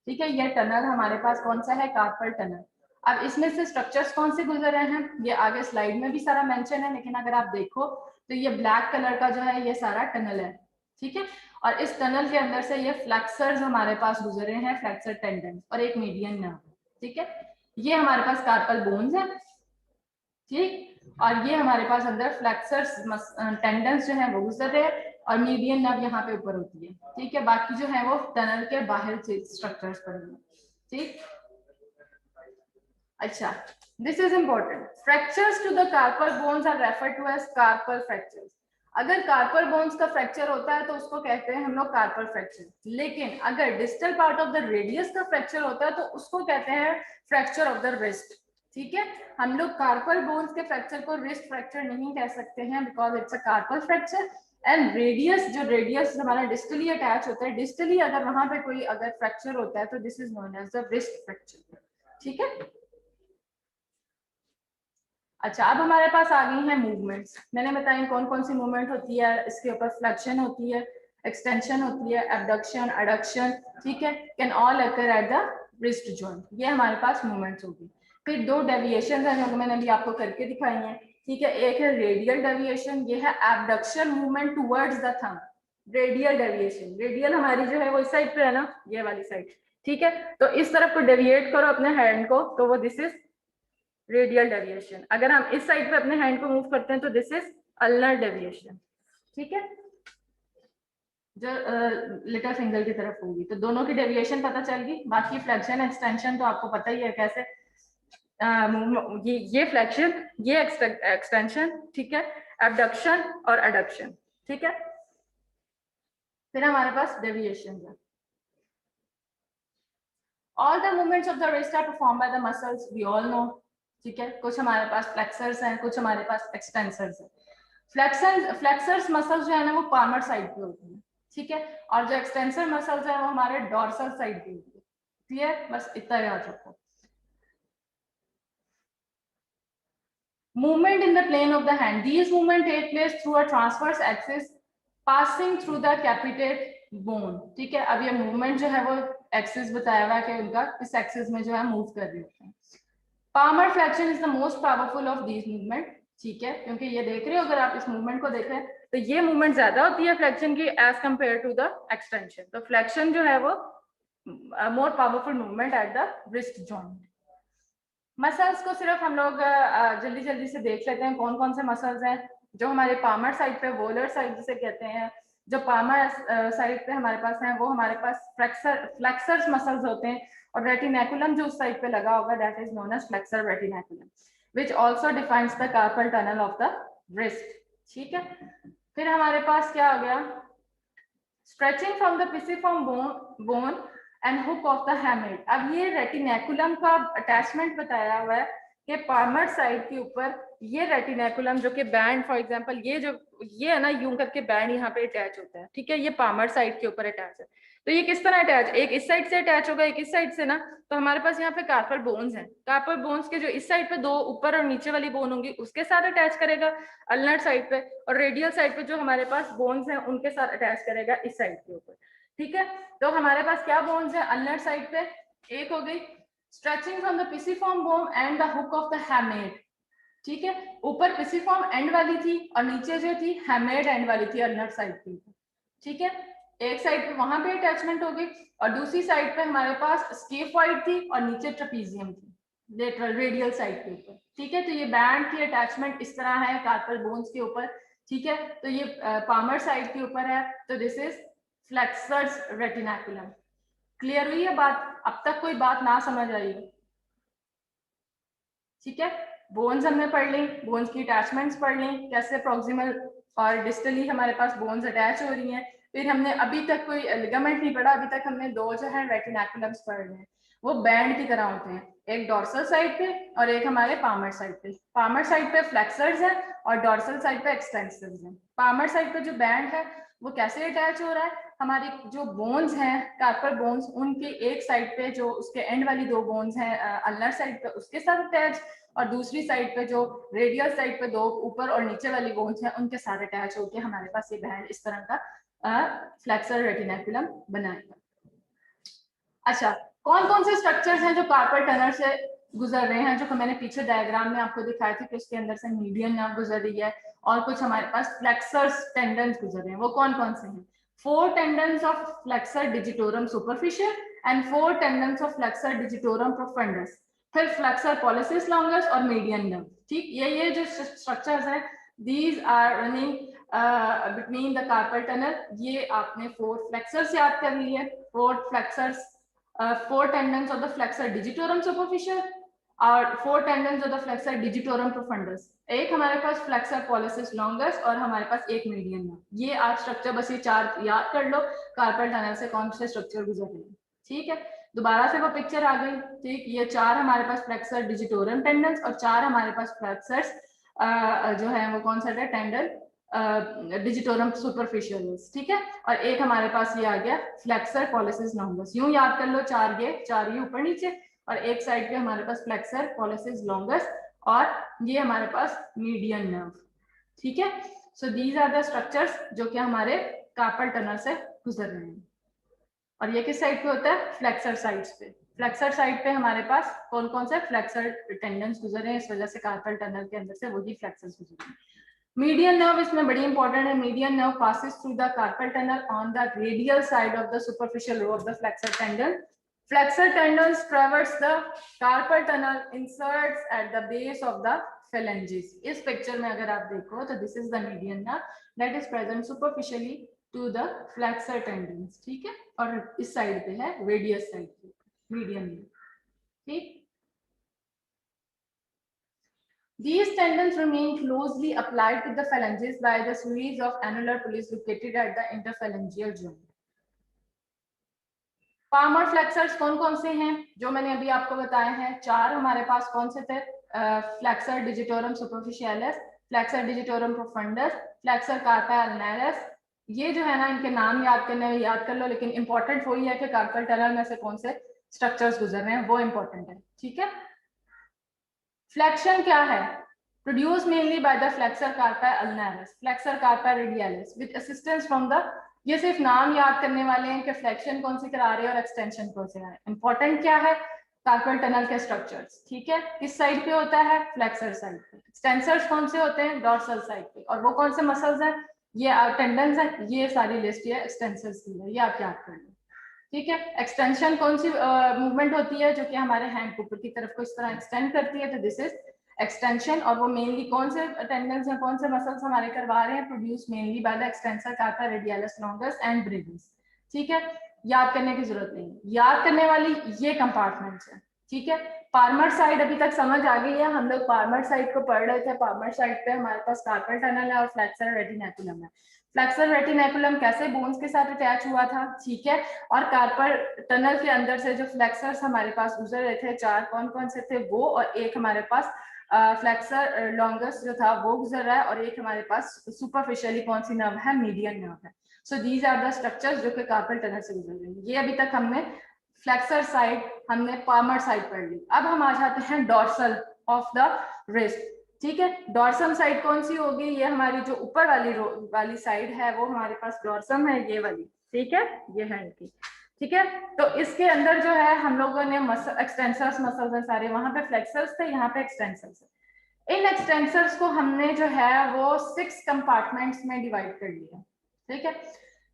ठीक है। ये टनल हमारे पास कौन सा है, कार्पल टनल। अब इसमें से स्ट्रक्चर्स कौन से गुजर रहे हैं, ये आगे स्लाइड में भी सारा मेंशन है, लेकिन अगर आप देखो तो ये ब्लैक कलर का जो है ये सारा टनल है, ठीक है। और इस टनल के अंदर से ये फ्लेक्सर्स हमारे पास गुजरे हैं, फ्लेक्सर टेंडन और एक मीडियन नर्व, ठीक है। ये हमारे पास कार्पल बोन्स है, ठीक, और ये हमारे पास अंदर फ्लेक्सर्स टेंडन्स जो है वो गुजर रहे हैं और मीडियन नर्व यहाँ पे ऊपर होती है, ठीक है। बाकी जो है वो टनल के बाहर से स्ट्रक्चर्स पड़े हैं, ठीक। अच्छा, this is important, fractures to the carpal bones are referred to as carpal fractures. अगर कार्पल बोन्स का फ्रैक्चर होता है तो उसको कहते हैं हम लोग कार्पल फ्रैक्चर, लेकिन अगर distal part of the radius का फ्रैक्चर होता है तो उसको कहते हैं फ्रैक्चर ऑफ द रिस्ट, ठीक है। हम लोग कार्पल बोन्स के फ्रैक्चर को रिस्ट फ्रैक्चर नहीं कह सकते हैं because it's a carpal fracture, and radius जो रेडियस हमारा डिस्टली अटैच होता है, डिस्टली अगर वहां पे कोई अगर फ्रैक्चर होता है तो this is known as the wrist fracture, ठीक है। अच्छा, अब हमारे पास आ गई हैं मूवमेंट्स, मैंने बताई कौन कौन सी मूवमेंट होती है, इसके ऊपर फ्लेक्शन होती है, एक्सटेंशन होती है, एबडक्शन, एडक्शन, ठीक है, can all occur at the wrist joint, ये हमारे पास मूवमेंट्स होगी। फिर दो डेविएशन है जो मैंने अभी आपको करके दिखाई है, ठीक है, एक है रेडियल डेविएशन, ये है abduction movement towards the thumb, radial deviation, radial हमारी जो है वो इस साइड पे है ना, ये वाली साइड, ठीक है। तो इस तरफ को डेविएट करो अपने हैंड को तो वो दिस इज रेडियल डेविएशन, अगर हम इस साइड पे अपने हैंड को मूव करते हैं तो दिस इज अल्नर डेविएशन, ठीक है, जो लिटिल फिंगर की तरफ होगी। तो दोनों की डेविएशन पता चल गई, बाकी फ्लेक्शन एक्सटेंशन तो आपको पता ही है कैसे, ये फ्लेक्शन ये एक्सटेंशन, ठीक है, एबडक्शन और एडक्शन, ठीक है। फिर हमारे पास डेविएशन है। All the movements of the wrist are perform by the muscles, we all know, ठीक है। कुछ हमारे पास फ्लेक्सर्स हैं, कुछ हमारे पास एक्सटेंसर्स हैं। फ्लेक्सर्स मसल्स जो है ना वो पामर साइड पे होती है, ठीक है, और जो एक्सटेंसर मसल्स है वो हमारे डॉर्सल साइड पे होती है, क्लियर, बस इतना याद रखो। Movement in the plane of the hand. These movement take place through a transverse axis passing through the capitate bone, ठीक है। अब ये मूवमेंट जो है वो एक्सिस बताया हुआ है कि उनका इस एक्सिस में जो है मूव कर रहे होते हैं। Palmar flexion is the most powerful of these movement, ठीक है, क्योंकि ये देख रहे हो अगर आप इस मूवमेंट को देखें तो ये मूवमेंट ज्यादा होती है फ्लेक्शन की as compare to the extension. तो फ्लेक्शन जो है वो more powerful movement at the wrist joint. Muscles को सिर्फ हम लोग जल्दी जल्दी से देख लेते हैं कौन कौन से मसल्स हैं। जो हमारे पामर साइड पे, वोलर साइड जिसे कहते हैं, जो पामर साइड पे हमारे पास है वो हमारे पास फ्लेक्सर्स मसल्स होते हैं, और रेटिनेकुलम जो उस साइड पे लगा होगा that is known as flexor retinaculum, which also defines the carpal tunnel of the wrist, ठीक है। फिर हमारे पास क्या हो गया, stretching from the pisiform bone and hook of the hamate. अब ये रेटिनेकुलम का अटैचमेंट बताया हुआ है कि पामर साइड के ऊपर ये रेटिनेकुलम जो कि बैंड, फॉर एग्जांपल ये है ना यूं करके बैंड यहाँ पे अटैच होता है, ठीक है, ये पामर साइड के ऊपर अटैच है। तो ये किस तरह अटैच, एक इस साइड से अटैच होगा, एक इस साइड से ना। तो हमारे पास यहाँ पे कार्पल बोन्स हैं, कार्पल बोन्स के जो इस साइड पे दो ऊपर और नीचे वाली बोन होंगी उसके साथ अटैच करेगा अल्नर साइड पे, और रेडियल साइड पे जो हमारे पास बोन्स हैं उनके साथ अटैच करेगा इस साइड के ऊपर, ठीक है। तो हमारे पास क्या बोन्स है अल्नर साइड पे, एक हो गई stretching from the pisiform bone and the hook of the hamate, ठीक है। ऊपर पिसिफॉर्म एंड वाली थी और नीचे जो थी हैमेड एंड वाली थी अल्नर साइड पे, ठीक है। एक साइड पे वहां पे अटैचमेंट हो गई और दूसरी साइड पे हमारे पास स्केफॉइड थी और नीचे ट्रेपीजियम थी लेटरल रेडियल साइड के ऊपर, ठीक है। तो ये बैंड की अटैचमेंट इस तरह है कार्पल बोन्स के ऊपर, ठीक है। तो ये पामर साइड के ऊपर है, तो दिस इज फ्लेक्सर्स रेटिनेकुलम। क्लियर हुई है बात? अब तक कोई बात ना समझ आई है? ठीक है, बोन्स हमने पढ़ ली, बोन्स की अटैचमेंट्स पढ़ ली, कैसे प्रॉक्सिमल और डिस्टली हमारे पास बोन्स अटैच हो रही हैं। फिर हमने अभी तक कोई लिगामेंट नहीं पढ़ा, अभी तक हमने दो जो है रेटिनेकुलम्स पढ़ रहे हैं, वो बैंड की तरह होते हैं, एक डॉर्सल साइड पे और एक हमारे पामर साइड पे। पामर साइड पे फ्लेक्सर्स हैं और डॉर्सल साइड पे एक्सटेंसर्स हैं। पामर साइड पे जो बैंड है वो कैसे अटैच हो रहा है, हमारी जो बोन्स हैं कार्पल बोन्स, उनके एक साइड पे जो उसके एंड वाली दो बोन्स हैं अल्नर साइड पे उसके साथ अटैच, और दूसरी साइड पे जो रेडियल साइड पे दो ऊपर और नीचे वाली बोन्स हैं उनके साथ अटैच होकर हमारे पास ये बैंड इस तरह का फ्लेक्सर रेटिनेकुलम बनाएगा। अच्छा, कौन कौन से स्ट्रक्चर्स हैं जो कार्पल टनल से गुजर रहे हैं, जो मैंने पीछे डायग्राम में आपको दिखाए थे कि उसके अंदर से मीडियन नर्व गुजर रही है और कुछ हमारे पास फ्लेक्सर्स टेंडन्स गुजर रहे हैं, वो कौन कौन से हैं? 4 tendons of flexor digitorum superficial and 4 tendons of flexor digitorum profundus, फिर फ्लेक्सर पॉलिसिस लॉन्गस और मीडियन नर्व, ठीक। ये जो स्ट्रक्चर्स हैं these are running between the carpal tunnel. ये आपने 4 फ्लेक्सर्स याद कर लिए, 4 flexors, 4 tendons of the flexor digitorum superficial और 4 tendons of the flexor digitorum profundus। एक हमारे पास flexor pollicis longus और हमारे पास एक मीडियन है। ये आज स्ट्रक्चर बस ये 4 याद कर लो, कार्पल टनल से कौन से स्ट्रक्चर गुजर रहे हैं, ठीक है। दोबारा से वो पिक्चर आ गई, ठीक। ये 4 हमारे पास flexor digitorum tendons और 4 हमारे पास flexors जो है वो कौन सा है टेंडन डिजिटोरम सुपरफिशियलिस, ठीक है। और एक हमारे पास ये आ गया फ्लेक्सर पॉलिसिस लॉन्गस। यूं याद कर लो, 4 ये ऊपर नीचे, और एक साइड पे हमारे पास फ्लेक्सर पॉलिसिस लॉन्गस और ये हमारे पास मीडियन नर्व, ठीक है। So these are the structures जो कि हमारे कार्पल टनल से गुजर रहे हैं। और ये किस साइड पे होता है? फ्लेक्सर साइड्स पे। फ्लेक्सर साइड पे हमारे पास कौन कौन से फ्लेक्सर टेंडन्स गुजर रहे हैं, इस वजह से कार्पल टनल के अंदर से वही फ्लेक्सर्स गुजर रहे हैं। मीडियन नर्व इसमें बड़ी इंपॉर्टेंट है। Median nerve passes through the carpal tunnel on the radial side of the superficial row of the flexor tendon. Flexor tendons traverse the carpal tunnel, inserts at the base of the phalanges. इस picture में अगर आप देखो तो this is the median nerve that is present superficially to the flexor tendons, ठीक है। और इस साइड पे है रेडियस साइड पे मीडियन नर्व, ठीक। These tendons remain closely applied to the phalanges by the series of annular pulleys located at the interphalangeal joint. Palm और flexors कौन कौन से हैं जो मैंने अभी आपको बताए हैं? 4 हमारे पास कौन से थे? Flexor digitorum superficialis, flexor digitorum profundis, flexor कार्पा अल्नारिस। ये जो है ना, इनके नाम याद करने में याद कर लो, लेकिन इंपॉर्टेंट वही है कि कार्पल टनल में से कौन से स्ट्रक्चर्स गुजर रहे हैं, वो इंपॉर्टेंट है। ठीक है, फ्लेक्शन क्या है? Produce mainly by the flexor कार्पा अल्नारिस, flexor कार्पा radialis with assistance from the, ये सिर्फ नाम याद करने वाले हैं कि फ्लेक्शन कौन से करा रहे हैं और एक्सटेंशन कौन से करा रहे हैं। इंपॉर्टेंट क्या है? कार्पल टनल के स्ट्रक्चर्स। ठीक है, किस साइड पे होता है? फ्लेक्सर साइड पे। एक्सटेंसर्स कौन से होते हैं? डॉर्सल साइड पे। और वो कौन से मसल्स हैं? ये टेंडन्स है। ये सारी लिस्ट है एक्सटेंसर्स की है, ये आप याद कर लो। ठीक है, एक्सटेंशन कौन सी मूवमेंट होती है जो कि हमारे हैंड को ऊपर की तरफ को इस तरह एक्सटेंड करती है, तो दिस इज एक्सटेंशन। और वो मेनली कौन से टेंडन्स हैं, कौन से मसल्स हमारे करवा रहे हैं? Produce mainly by the extensor carpi radialis longus and Brevis. ठीक है, याद करने की जरूरत नहीं, याद करने वाली ये कंपार्टमेंट्स है। ठीक है, पार्मर साइड अभी तक समझ आ गई है? हम लोग पार्मर साइड को पढ़ रहे थे। पार्मर साइड पे हमारे पास कार्पल टनल है और फ्लेक्सर रेटिनेकुलम है। फ्लेक्सर रेटिनेकुलम कैसे बोन्स के साथ अटैच हुआ था? ठीक है, और कार्पल टनल के अंदर से जो फ्लेक्सर्स हमारे पास गुजर रहे थे, 4 कौन कौन से थे वो, और एक हमारे पास फ्लेक्सर लॉन्गस जो था वो गुजर रहा है, और एक हमारे पास सुपरफिशियली कौन सी नर्व है? मीडियन नर्व है। So these are the structures जो कि कार्पल टनल से गुजर रहे हैं। ये अभी तक हमने फ्लेक्सर साइड, हमने पार्मर साइड पढ़ ली। अब हम आ जाते हैं डॉर्सल ऑफ द रिस्ट। ठीक है, डॉर्सम साइड कौन सी होगी? ये हमारी जो ऊपर वाली साइड है वो हमारे पास डॉर्सम है, ये वाली। ठीक है, ये है इनकी। ठीक है, तो इसके अंदर जो है हम लोगों ने एक्सटेंसर्स मसल्स हैं सारे, वहां पे फ्लेक्सर्स थे, यहाँ पे एक्सटेंसर्स है। इन एक्सटेंसर्स को हमने जो है वो 6 कंपार्टमेंट्स में डिवाइड कर लिया। ठीक है,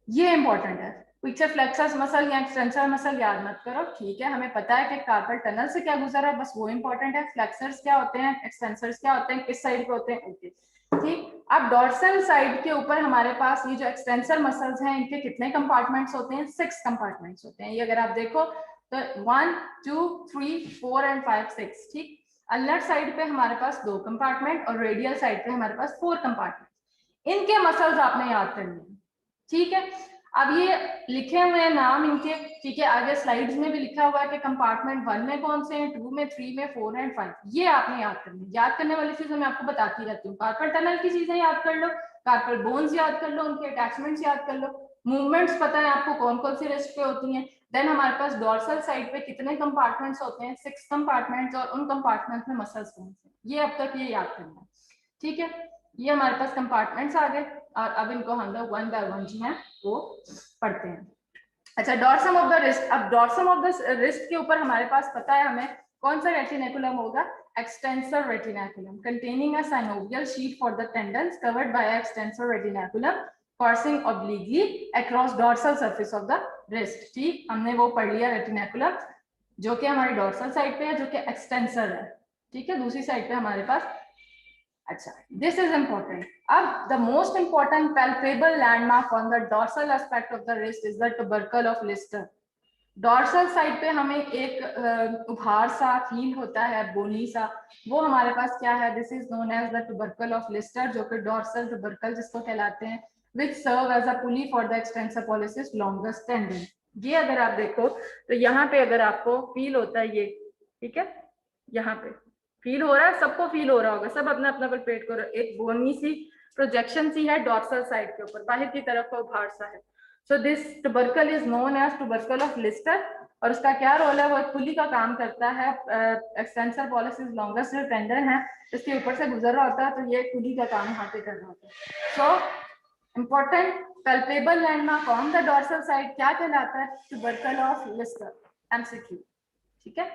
ये इंपॉर्टेंट है। पीछे फ्लेक्सर्स मसल या एक्सटेंसर मसल याद मत करो। ठीक है, हमें पता है कि कार्पल टनल से क्या गुजरा है, बस वो इंपॉर्टेंट है। फ्लेक्सर्स क्या होते हैं, एक्सटेंसर्स क्या होते हैं, किस साइड पे होते हैं। ओके, ठीक। अब डॉर्सल साइड के ऊपर हमारे पास ये जो एक्सटेंसर मसल्स हैं, इनके कितने कंपार्टमेंट्स होते हैं? 6 कंपार्टमेंट्स होते हैं। ये अगर आप देखो तो 1 2 3 4 एंड 5 6। ठीक, अल्नर साइड पे हमारे पास 2 कंपार्टमेंट और रेडियल साइड पे हमारे पास 4 कंपार्टमेंट। इनके मसल्स आपने याद करने हैं। ठीक है, अब ये लिखे हुए हैं नाम इनके। ठीक है, आगे स्लाइड्स में भी लिखा हुआ है कि कंपार्टमेंट 1 में कौन से हैं, 2 में, 3 में, 4 एंड 5। ये आपने याद करनी। याद करने वाली चीजें मैं आपको बताती रहती हूँ। कार्पल टनल की चीजें याद कर लो, कार्पल बोन्स याद कर लो, उनके अटैचमेंट्स याद कर लो, मूवमेंट्स पता है आपको कौन कौन सी रिस्ट पे होती हैं। देन हमारे पास डॉर्सल साइड पे कितने कंपार्टमेंट्स होते हैं? 6 कंपार्टमेंट्स, और उन कंपार्टमेंट में मसल्स कौन से, ये अब तक ये याद करना है। ठीक है, ये हमारे पास कंपार्टमेंट्स आ गए, और अब इनको हम लोग 1 बाय 1 जो है वो पढ़ते हैं। अच्छा, डॉर्सम ऑफ द रिस्ट। अब डॉर्सम ऑफ द रिस्ट के ऊपर हमारे पास पता है हमें कौन सा रेटिनेकुलम होगा? Extensor retinaculum containing a synovial sheath for the tendons covered by extensor retinaculum passing obliquely across dorsal surface of the wrist. ठीक, हमने वो पढ़ लिया रेटिनेकुलम, जो कि हमारी डॉर्सल साइड पे है, जो कि एक्सटेंसर है। ठीक है, दूसरी साइड पे हमारे पास। अच्छा, दिस इज इंपॉर्टेंट। अब the most important palpable landmark on the dorsal aspect of the wrist is the tubercle of Lister. Dorsal side पे हमें एक उभार सा फील होता है, बोनी सा, वो हमारे पास क्या है? This is known as the tubercle of Lister, जो कि डॉर्सल ट्यूबरकल जिसको कहलाते हैं, which serve as a pulley for the extensor pollicis longest tendon. ये अगर आप देखो तो यहाँ पे अगर आपको फील होता है ये, ठीक है, यहाँ पे फील हो रहा है, सबको फील हो रहा होगा, सब अपना अपना पेट को, एक बोनी सी प्रोजेक्शन सी है डॉर्सल साइड के ऊपर, बाहर की तरफ का उभार सा है। So this tubercle is known as tubercle of Lister, और उसका क्या रोल है? वो एक पुली का काम करता है। एक्सटेंसर पॉलिसिस लॉन्गेस्ट जो टेंडन है इसके ऊपर से गुजर रहा होता है, तो ये पुली का काम यहाँ पे कर रहा होता है। So important palpable landmark on the dorsal side क्या कहलाता है? Tubercle of Lister, MCQ. ठीक है,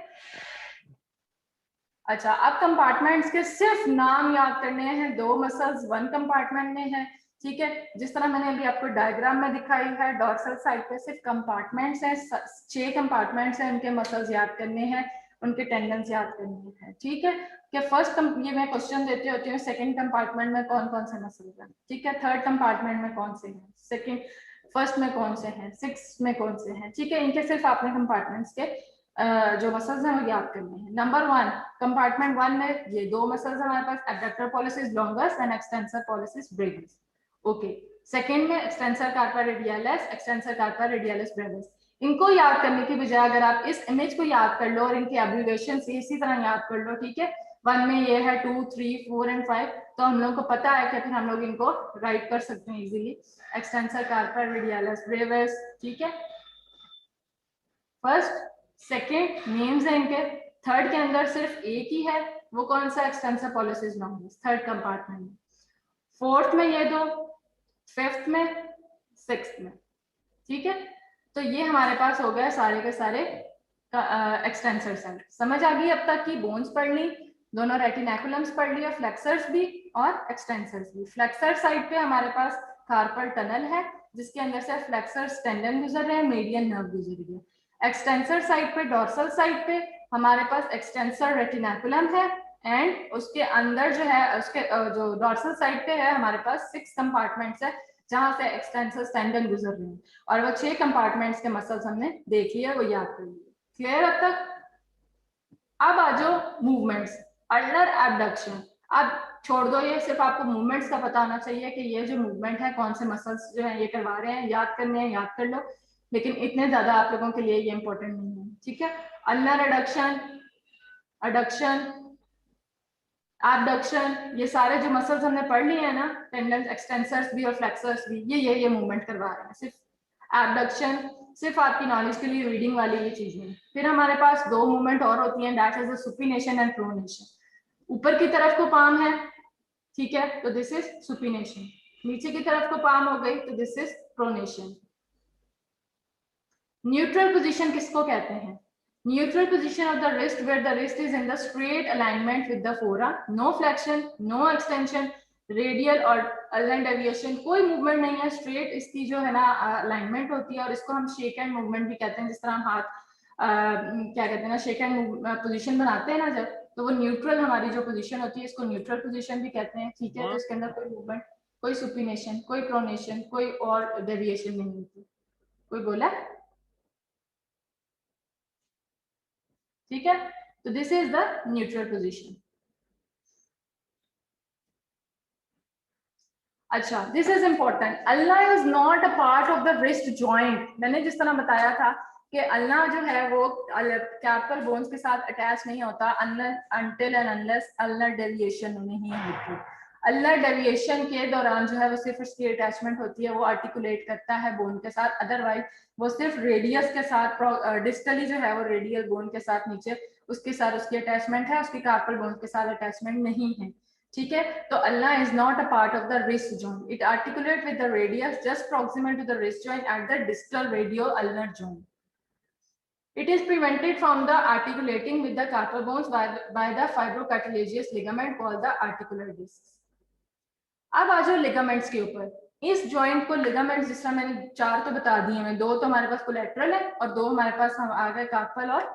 अच्छा, अब कंपार्टमेंट्स के सिर्फ नाम याद करने हैं। 2 मसल्स 1 कंपार्टमेंट में है। ठीक है, जिस तरह मैंने अभी आपको डायग्राम में दिखाई है, डॉर्सल साइड पे सिर्फ कंपार्टमेंट्स हैं, 6 कंपार्टमेंट्स हैं, उनके मसल्स याद करने हैं, उनके टेंडन्स याद करने हैं। ठीक है, कि फर्स्ट ये मैं क्वेश्चन देती होती हूँ, सेकंड कंपार्टमेंट में कौन कौन से मसल्स हैं? ठीक है, थर्ड कंपार्टमेंट में कौन से हैं? सेकंड, फर्स्ट में कौन से हैं? 6 में कौन से हैं? ठीक है, इनके सिर्फ आपने कंपार्टमेंट्स के जो मसल्स हैं वो याद करने हैं। नंबर 1, कंपार्टमेंट 1 में ये दो मसल्स हमारे पास, abductor pollicis longus and extensor pollicis brevis. Okay, second में extensor carpi radialis, extensor carpi radialis brevis. इनको याद करने की बजाय अगर आप इस इमेज को याद कर लो और इनकी एब्रिविएशन इसी तरह याद कर लो, ठीक है, 1 में ये है 2, 3, 4 एंड 5, तो हम लोग को पता है कि फिर हम लोग इनको राइट कर सकते हैं easily, extensor carpi radialis Brevis, ठीक है। फर्स्ट, सेकेंड नेम्स है इनके, थर्ड के अंदर सिर्फ एक ही है, वो कौन सा, एक्सटेंसर पॉलिसिस लॉन्गिस, थर्ड कंपार्टमेंट में। फोर्थ में ये दो, फिफ्थ में, सिक्स्थ में, ठीक है। तो ये हमारे पास हो गया सारे के सारे एक्सटेंसर सेल। समझ आ गई अब तक की बोन्स पढ़ ली, दोनों रेटिनैकुलम्स पढ़ लिया, फ्लेक्सर्स भी और एक्सटेंसर्स भी। फ्लेक्सर साइड पे हमारे पास कार्पल टनल है जिसके अंदर से फ्लेक्सर टेंडन गुजर रहे हैं, मीडियन नर्व गुजर रही है। एक्सटेंसर साइड पे, डोर्सल साइड पे हमारे पास एक्सटेंसर रेटिनैकुलम है एंड उसके अंदर जो है उसके जो डोर्सल साइड पे है हमारे पास 6 कंपार्टमेंट्स है जहां से एक्सटेंसर टेंडन गुजर रहे हैं, और वो 6 कंपार्टमेंट्स के मसल्स हमने देख लिया, वो याद कर लिए। क्लियर अब तक? अब आ जाओ मूवमेंट्स, अल्नर एब्डक्शन। अब छोड़ दो ये, सिर्फ आपको मूवमेंट्स का पता होना चाहिए कि ये जो मूवमेंट है कौन से मसल्स जो है ये करवा रहे हैं, याद करने हैं, याद कर लो, लेकिन इतने ज्यादा आप लोगों के लिए ये इंपॉर्टेंट नहीं है, ठीक है। अल्नर एडक्शन, एडक्शन, एब्डक्शन, ये सारे जो मसल्स हमने पढ़ लिए हैं ना, टेंडन, एक्सटेंसर्स भी और फ्लेक्सर्स भी, ये मूवमेंट करवा रहे हैं। सिर्फ एब्डक्शन सिर्फ आपकी नॉलेज के लिए रीडिंग वाली ये चीज है। फिर हमारे पास दो मूवमेंट और होती हैं, that is the supination and pronation. ऊपर की तरफ को पाम है, ठीक है, तो दिस इज सुपिनेशन। नीचे की तरफ को पाम हो गई तो this is pronation. Neutral position किसको कहते हैं? Neutral position of the wrist where the wrist is in the straight alignment with the forearm, no flexion, no extension, radial और ulnar deviation, कोई movement नहीं है, straight इसकी जो है ना alignment होती है, और इसको हम shake hand movement भी कहते हैं, जिस तरह हम हाथ क्या कहते हैं ना shake hand position बनाते हैं ना जब, तो वो neutral हमारी जो position होती है इसको neutral position भी कहते हैं, ठीक है। तो इसके अंदर कोई movement, कोई supination, कोई pronation, कोई और deviation नहीं होती। कोई बोला? ठीक है, तो this is the neutral position. अच्छा, this is important, ulna is not a part of the wrist joint. मैंने जिस तरह बताया था कि अल्ना जो है वो कार्पल बोन्स के साथ अटैच नहीं होता until and unless ulnar deviation नहीं होती। अल्नर डेविएशन के दौरान जो है वो सिर्फ उसकी अटैचमेंट होती है, वो आर्टिकुलेट करता है बोन के साथ, अदरवाइज वो सिर्फ रेडियस के साथ, डिस्टली जो है वो रेडियल बोन के साथ नीचे उसके साथ उसकी अटैचमेंट है, उसकी कार्पल बोन के साथ अटैचमेंट नहीं है, ठीक है। तो ulna is not a part of the wrist joint, it articulate with the radius just proximal to the wrist joint at the distal radio ulnar joint. It is prevented from the articulating with the carpal bones by the fibrocartilaginous ligament called the articular discs. अब आ जाओ ligaments के ऊपर। इस joint को ligaments जिस तरह मैंने 4 तो बता दिए हैं, 2 तो हमारे पास कोलेटरल है और 2 हमारे पास हम आ गए कार्पल और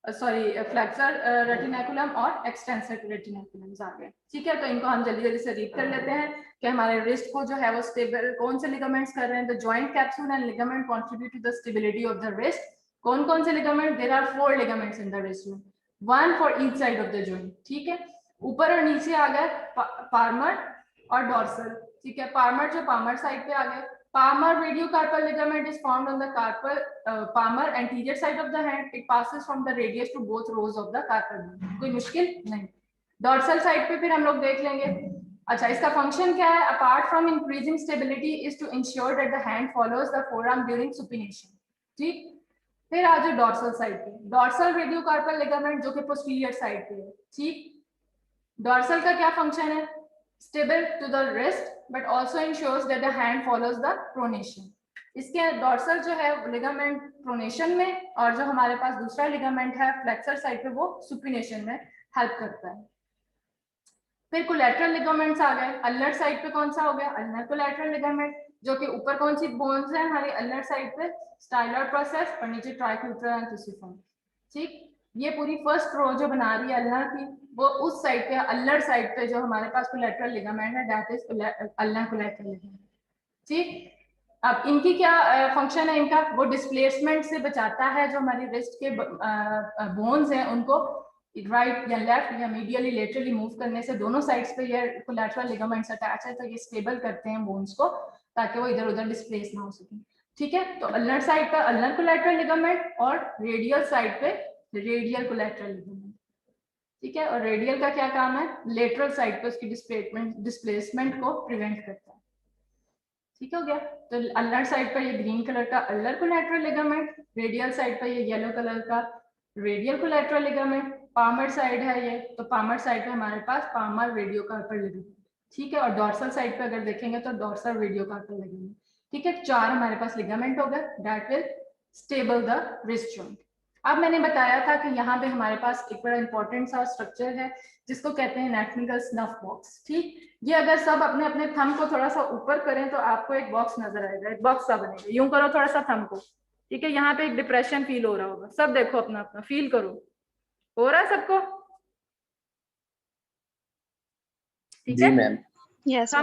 फ्लेक्सर रेटिनैकुलम और एक्सटेंसर रेटिनैकुलम आ गए, ठीक है। तो इनको हम जल्दी जल्दी से रीड कर लेते हैं कि हमारे रिस्ट को जो है वो स्टेबल कौन से लिगामेंट्स कर रहे हैं। The joint capsule and ligament contribute to the stability of the wrist. कौन कौन से ligament? There are 4 ligaments in the wrist, 1 for each side of the joint, ठीक है। ऊपर और नीचे आ गए पार्मर और डॉर्सल, ठीक है। पार्मर जो पार्मर साइड पे आ गए, palmar radiocarpal ligament is formed on the carpal palmar anterior side of the hand. It passes from the radius to both rows of the carpal bone. कोई मुश्किल नहीं। डॉर्सल साइड पे फिर हम लोग देख लेंगे। अच्छा, इसका फंक्शन क्या है? Apart from increasing stability is to ensure that the hand follows the forearm during supination, ठीक। फिर आ जाओ डॉर्सल साइड पे, डॉर्सल रेडियोकार्पल लिगामेंट जो कि पोस्टीरियर साइड पे है, ठीक। डॉर्सल का क्या फंक्शन है? Stable to the wrist, but also ensures that the hand follows the pronation. इसके डॉर्सल जो है लिगामेंट प्रोनेशन में, और जो हमारे पास दूसरा लिगामेंट है फ्लेक्सर साइड पे वो सुपिनेशन में हेल्प करता है। फिर कोलैटरल लिगामेंट्स आ गए। अल्नर साइड पे कौन सा हो गया? अल्नर कोलैटरल लिगामेंट, जो कि ऊपर कौन सी बोन्स है हमारी अल्नर साइड पे? स्टाइलर प्रोसेस और नीचे ट्राइक्यूट्रल एंड क्रूसिफर्म, ठीक। ये पूरी फर्स्ट रो जो बना रही है अल्नर की, वो उस साइड पे, अल्नर साइड पे जो हमारे पास कोलैटरल लिगामेंट है, that is ulnar collateral ligament, ठीक। अब इनकी क्या फंक्शन है इनका, वो डिस्प्लेसमेंट से बचाता है जो हमारी रिस्ट के बोन्स हैं उनको राइट या लेफ्ट या मीडियली लेटरली मूव करने से। दोनों साइड्स पे ये कोलैटरल लिगामेंट्स अटैच है, तो ये स्टेबल करते हैं बोन्स को ताकि वो इधर उधर डिस्प्लेस ना हो सके। ठीक है, तो अल्नर साइड पे अल्नर कोलैटरल लिगामेंट और रेडियल साइड पे रेडियल कोलैटरल लिगामेंट। ठीक है, और रेडियल का क्या काम है, लेटरल साइड पे उसकी डिस्प्लेसमेंट को प्रिवेंट करता है। ठीक हो गया, तो अल्नर साइड पर ये ग्रीन कलर का ulnar collateral ligament, radial side पर ये येलो कलर का radial collateral ligament. Palmar side है ये, तो पामर साइड पे हमारे पास पामर रेडियोकार्पल लिगामेंट। ठीक है, और डॉर्सल साइड पे अगर देखेंगे तो डॉर्सल रेडियोकार्पल लिगामेंट। ठीक है, 4 हमारे पास लिगामेंट हो गए that will stable the wrist joint. अब मैंने बताया था कि यहाँ पे हमारे पास एक बड़ा इंपॉर्टेंट सा स्ट्रक्चर है जिसको कहते हैं एनाटॉमिकल स्नफ बॉक्स। ठीक, ये अगर सब अपने अपने थंब को थोड़ा सा ऊपर करें तो आपको एक बॉक्स नजर आएगा, एक बॉक्स सा बनेगा। यूं करो थोड़ा सा थंब को, ठीक है, यहाँ पे एक डिप्रेशन फील हो रहा होगा, सब देखो अपना अपना फील करो, हो रहा है सबको? ठीक जी है मैम। यस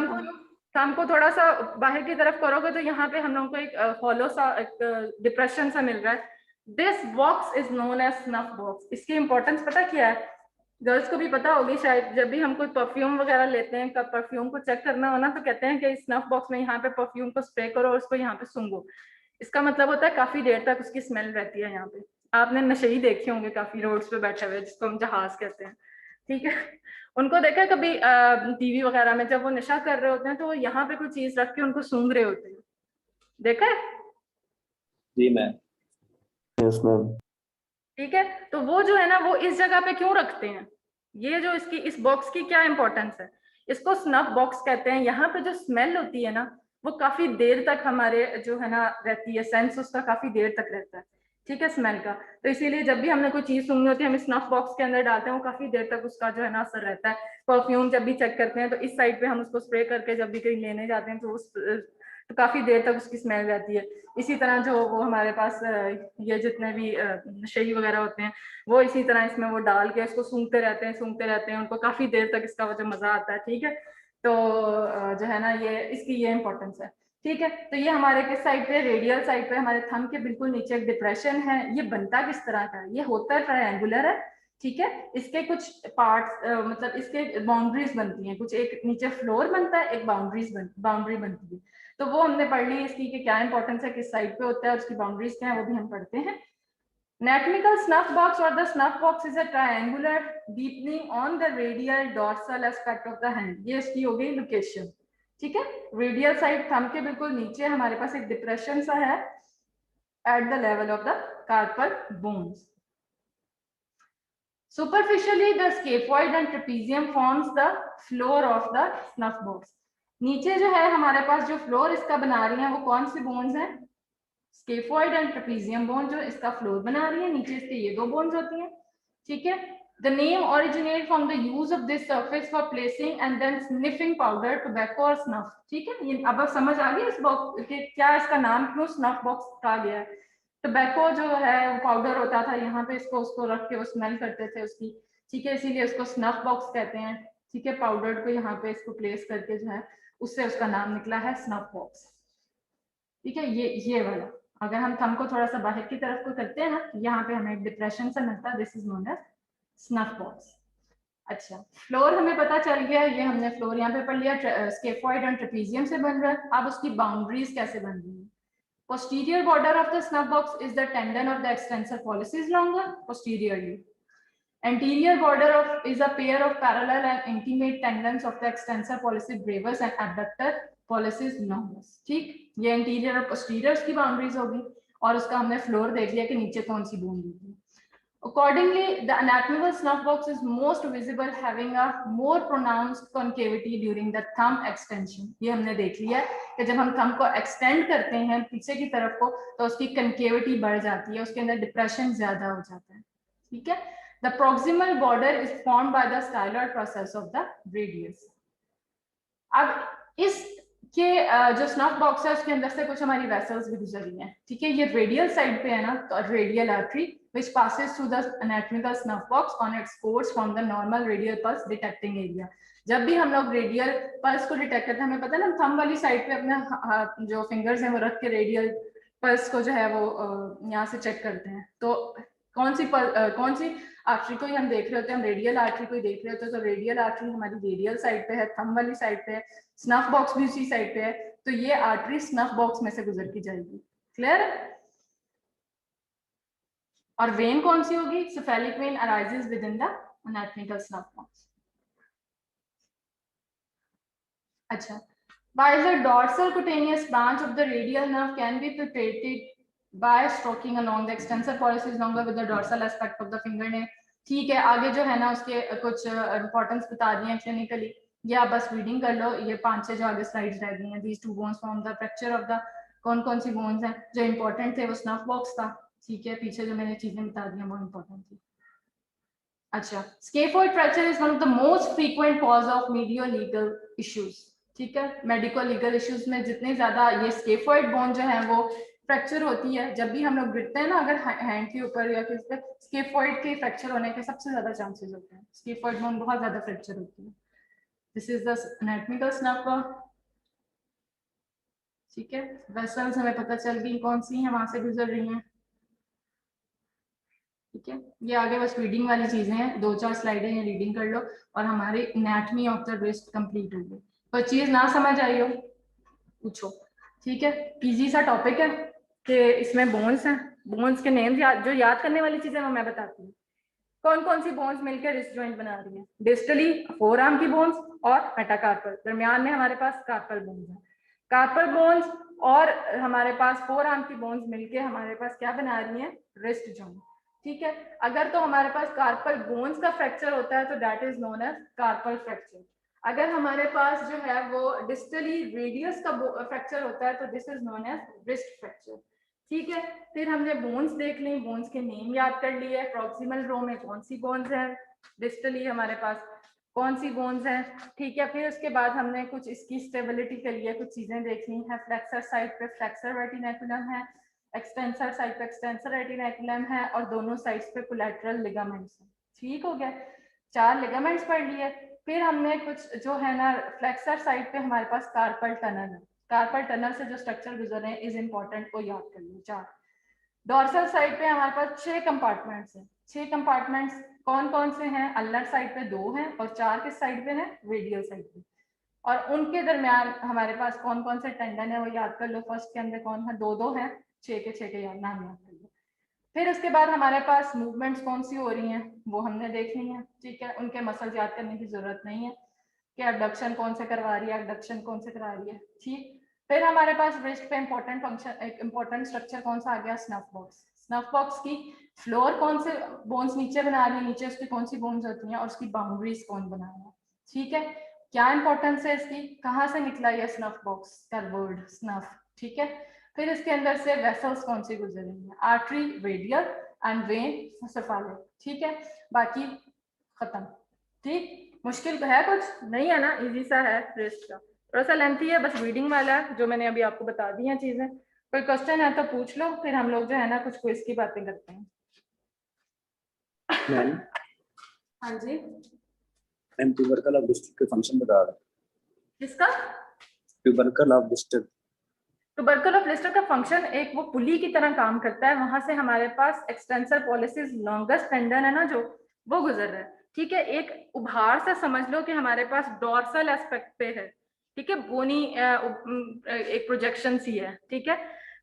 थंब को थोड़ा सा बाहर की तरफ करोगे तो यहाँ पे हम लोगों को एक हॉलो सा एक डिप्रेशन सा मिल रहा है। This box is known as snuff box. इसकी इंपॉर्टेंस पता क्या है, गर्ल्स को भी पता होगी शायद, जब भी हम कोई परफ्यूम वगैरह लेते हैं, कब परफ्यूम को चेक करना हो ना, तो कहते हैं कि स्नफ बॉक्स में यहाँ पे परफ्यूम को स्प्रे करो और उसको यहाँ पे सूंघो। इसका मतलब होता है काफी देर तक उसकी स्मेल रहती है यहाँ पे। आपने नशेई देखे होंगे काफी रोड्स पे बैठे हुए, जिसको हम जहाज कहते हैं। ठीक है, उनको देखा कभी टीवी वगैरह में, जब वो नशा कर रहे होते हैं तो वो यहाँ पे कोई चीज रख के उनको सूंघ रहे होते हैं, देखा है? जी मैम। Yes ma'am. ठीक है, तो वो जो है ना वो इस जगह पे क्यों रखते हैं, ये जो इसकी इस बॉक्स की क्या इंपॉर्टेंस है, इसको स्नफ बॉक्स कहते हैं। यहाँ पे जो स्मेल होती है ना वो काफी देर तक हमारे जो है ना रहती है, सेंस उसका काफी देर तक रहता है। ठीक है, स्मेल का, तो इसीलिए जब भी हमने कोई चीज सूंघनी होती है हम स्नफ बॉक्स के अंदर डालते हैं, वो काफी देर तक उसका जो है ना असर रहता है। परफ्यूम जब भी चेक करते हैं तो इस साइड पे हम उसको स्प्रे करके जब भी कहीं लेने जाते हैं तो काफी देर तक उसकी स्मेल रहती है। इसी तरह जो वो हमारे पास ये जितने भी नशेई वगैरह होते हैं वो इसी तरह इसमें वो डाल के इसको सूंघते रहते हैं, उनको काफी देर तक इसका जो मजा आता है। ठीक है, तो जो है ना ये इसकी ये इंपॉर्टेंस है। ठीक है, तो ये हमारे किस साइड पे, रेडियल साइड पे, हमारे थंब के बिल्कुल नीचे एक डिप्रेशन है। ये बनता किस तरह का है, ये होता है ट्रायंगुलर है। ठीक है, इसके कुछ पार्ट्स मतलब इसके बाउंड्रीज बनती हैं, कुछ एक नीचे फ्लोर बनता है, एक बाउंड्री बनती है। तो वो हमने पढ़ ली इसकी कि क्या इंपॉर्टेंस है, किस साइड पे होता है और उसकी बाउंड्रीज क्या है, वो भी हम पढ़ते हैं। Anatomical snuff box or the snuff box is a triangular deepening on the radial dorsal aspect of the hand. ये इसकी हो गई लोकेशन। ठीक है, रेडियल साइड थंब के बिल्कुल नीचे हमारे पास एक डिप्रेशन सा है at the level of the carpal bones. Superficially, the scaphoid and trapezium forms the floor of the snuff box. नीचे जो है हमारे पास जो फ्लोर इसका बना रही है वो कौन सी बोन्स हैं, स्केफॉइड एंड ट्रेपेजियम बोन जो इसका फ्लोर बना रही है। नीचे इसके ये दो बोन्स होती हैं। ठीक है, the name originate from the use of this surface for placing and then sniffing powder, tobacco और स्नफ। ठीक है, ये अब समझ आ गई इस बॉक्स के क्या इसका नाम क्यों स्नफ बॉक्स कहा गया है। टोबैको जो है वो पाउडर होता था यहाँ पे, इसको उसको रख के वो स्मेल करते थे उसकी। ठीक है, इसीलिए उसको स्नफ बॉक्स कहते हैं। ठीक है, पाउडर को यहाँ पे इसको प्लेस करके जो है उससे उसका नाम निकला है स्नफ बॉक्स। ठीक है, ये वाला अगर हम थंब को थोड़ा सा बाहर की तरफ को करते हैं ना, यहाँ पे हमें डिप्रेशन सा मिलता है, this is known as snuff box. अच्छा, फ्लोर हमें पता चल गया, ये हमने फ्लोर यहाँ पे पढ़ लिया, स्केफॉइड एंड ट्रेपेजियम से बन रहा है। अब उसकी बाउंड्रीज कैसे बन रही है। Posterior border of the snuff box is the tendon of the extensor pollicis longa posteriorly. Anterior border is a pair of parallel and intimate tendons of the extensor pollicis brevis and abductor pollicis longus. ठीक, ये anterior और posterior की boundaries होगी और उसका हमने floor देख लिया कि नीचे कौन सी बोन होगी। Accordingly, the anatomical snuff box is most visible having a more pronounced concavity during the thumb extension. ये हमने देख लिया कि जब हम thumb को extend करते हैं पीछे की तरफ को तो उसकी concavity बढ़ जाती है, उसके अंदर depression ज्यादा हो जाता है। ठीक है, the proximal border is formed by the styloid process of the radius. अब इस के जो स्नफ बॉक्स है उसके अंदर से कुछ हमारी वेसल्स भी गुजर रही हैं। ठीक है, ये रेडियल साइड पे है ना, तो radial artery which passes through the anatomical snuff box on its course from the normal radial pulse detecting area. जब भी हम लोग रेडियल पल्स को डिटेक्ट करते हैं, हमें पता है ना, थंब वाली साइड पे अपने जो फिंगर्स हैं वो रख के रेडियल पल्स को जो है वो यहाँ से चेक करते हैं। तो कौन सी आर्टरी को ही हम देख रहे होते हैं, हम रेडियल आर्टरी को ही देख रहे होते हैं। तो रेडियल आर्टरी हमारी रेडियल साइड पे है, थंब वाली साइड पे है, स्नफ बॉक्स भी उसी साइड पे है, तो ये आर्टरी स्नफ बॉक्स में से गुजर की जाएगी। क्लियर? और वेन कौन सी होगी? Cephalic vein arises with in the anatomical snuff box. अच्छा, while the dorsal cutaneous branch of the radial nerve can be palpated by stroking along the extensor pollicis longa with the dorsal aspect of the fingernail। ठीक है, आगे जो है ना उसके कुछ importance बता दिए क्लिनिकली, ये आप बस रीडिंग कर लो। ये 5-6 जो आगे स्लाइड्स रह गई हैं। these two bones form the fracture of the, कौन कौन सी बोन्स हैं जो इंपॉर्टेंट थे? वो स्नफ बॉक्स था, ठीक है, पीछे जो मैंने चीजें बता दी हैं वो इंपॉर्टेंट थी। अच्छा, scaphoid fracture is one of the most frequent cause of medico legal issues. ठीक है, मेडिको लीगल इश्यूज में जितने ज्यादा ये स्केफोइड बोन जो है वो फ्रैक्चर होती है, जब भी हम लोग गिरते हैं ना, अगर हैंड के ऊपर या किस पे, स्केफोइड के फ्रैक्चर होने के सबसे ज्यादा चांसेस होते हैं। स्केफोइड बोन बहुत ज्यादा फ्रैक्चर होती है। This is the anatomical snuff. ठीक है, वेसल्स हमें पता चल गई कौन सी है, वहां से गुजर रही हैं। ठीक है, ये आगे बस रीडिंग वाली चीजें हैं, 2-4 स्लाइडें हैं, रीडिंग कर लो और हमारी anatomy of the wrist complete हो गई। कोई चीज ना समझ आई हो पूछो। ठीक है, इजी सा टॉपिक है कि इसमें बोन्स हैं, बोन्स के नेम्स जो याद करने वाली चीजें वो मैं बताती हूँ। कौन कौन सी बोन्स मिलकर रिस्ट जॉइंट बना रही हैं? डिस्टली फोर आर्म की बोन्स और मेटाकार्पल, दरमियान में हमारे पास कार्पल बोन्स है। कार्पल बोन्स और हमारे पास फोर आर्म की बोन्स मिलके हमारे पास क्या बना रही हैं? Wrist joint. ठीक है, अगर तो हमारे पास कार्पल बोन्स का फ्रैक्चर होता है तो that is known as carpal fracture. अगर हमारे पास जो है वो डिस्टली रेडियस का फ्रैक्चर होता है तो this is known as wrist fracture. ठीक है, फिर हमने बोन्स देख ली, बोन्स के नेम याद कर लिए, प्रॉक्सिमल रो में कौन सी बोन्स है, डिस्टली हमारे पास कौन सी बोन्स है। ठीक है, फिर उसके बाद हमने कुछ इसकी स्टेबिलिटी के लिए कुछ चीजें देखनी है। फ्लेक्सर साइड पे फ्लेक्सर रेटिनाकुलम है, एक्सटेंसर साइड पे एक्सटेंसर रेटिनाकुलम है और दोनों साइड्स पे कोलैटरल लिगामेंट्स हैं। ठीक हो गया, 4 लिगामेंट्स पढ़ लिए। फिर हमने कुछ जो है ना फ्लेक्सर साइड पे हमारे पास कार्पल टनल है, कार्पल टनल से जो स्ट्रक्चर गुजर रहे हैं इज इंपॉर्टेंट, को याद कर लो। 4 डॉर्सल साइड पे हमारे पास 6 कंपार्टमेंट्स हैं। 6 कंपार्टमेंट्स कौन कौन से हैं? अल्नर साइड पे 2 हैं और 4 किस साइड पे हैं? रेडियल साइड पे। और उनके दरमियान हमारे पास कौन कौन से टेंडन है वो याद कर लो। फर्स्ट के अंदर कौन है? 2 हैं, 6 के याद नाम याद कर लो। फिर उसके बाद हमारे पास मूवमेंट्स कौन सी हो रही हैं वो हमने देख ली है। ठीक है, उनके मसल्स याद करने की जरूरत नहीं है कि एबडक्शन कौन से करवा रही है, एबडक्शन कौन से करा रही है। ठीक, फिर हमारे पास रिस्ट पे इंपॉर्टेंट फंक्शन, एक इंपॉर्टेंट स्ट्रक्चर कौन सा आ गया? Snuff box. स्नफ बॉक्स की फ्लोर कौन से बोन्स नीचे बना रही है, नीचे उसकी कौन सी बोन्स होती हैं और उसकी बाउंड्रीज कौन बना रहा है। ठीक है, क्या इंपॉर्टेंस है इसकी, कहाँ से निकला ये स्नफ बॉक्स का वर्ड स्नफ। ठीक है, फिर इसके अंदर से वेसल्स कौन सी गुजर रही है? Artery, radial and when, सेफालिक। ठीक है, बाकी खत्म। ठीक, मुश्किल तो है कुछ नहीं है ना, इजी सा है। रिस्ट का थोड़ा सा लेंथी है, बस रीडिंग वाला है जो मैंने अभी आपको बता दी हैं चीजें। कोई क्वेश्चन है तो पूछ लो, फिर हम लोग जो है ना कुछ क्विज की बातें करते हैं। मैम हाँ जी, मैम ट्यूबरकल ऑफ डिस्ट्रिक्ट के फंक्शन बता रहा। किसका? Tubercle of district. Tubercle of Lister का फंक्शन एक वो पुली की तरह काम करता है, वहां से हमारे पास एक्सटेंसर पॉलिसिस लॉन्गेस्ट टेंडन है ना जो, वो गुजर रहा है। ठीक है, एक उभार से समझ लो कि हमारे पास डॉर्सल एस्पेक्ट पे है। ठीक है, बोनी एक प्रोजेक्शन सी है। ठीक है,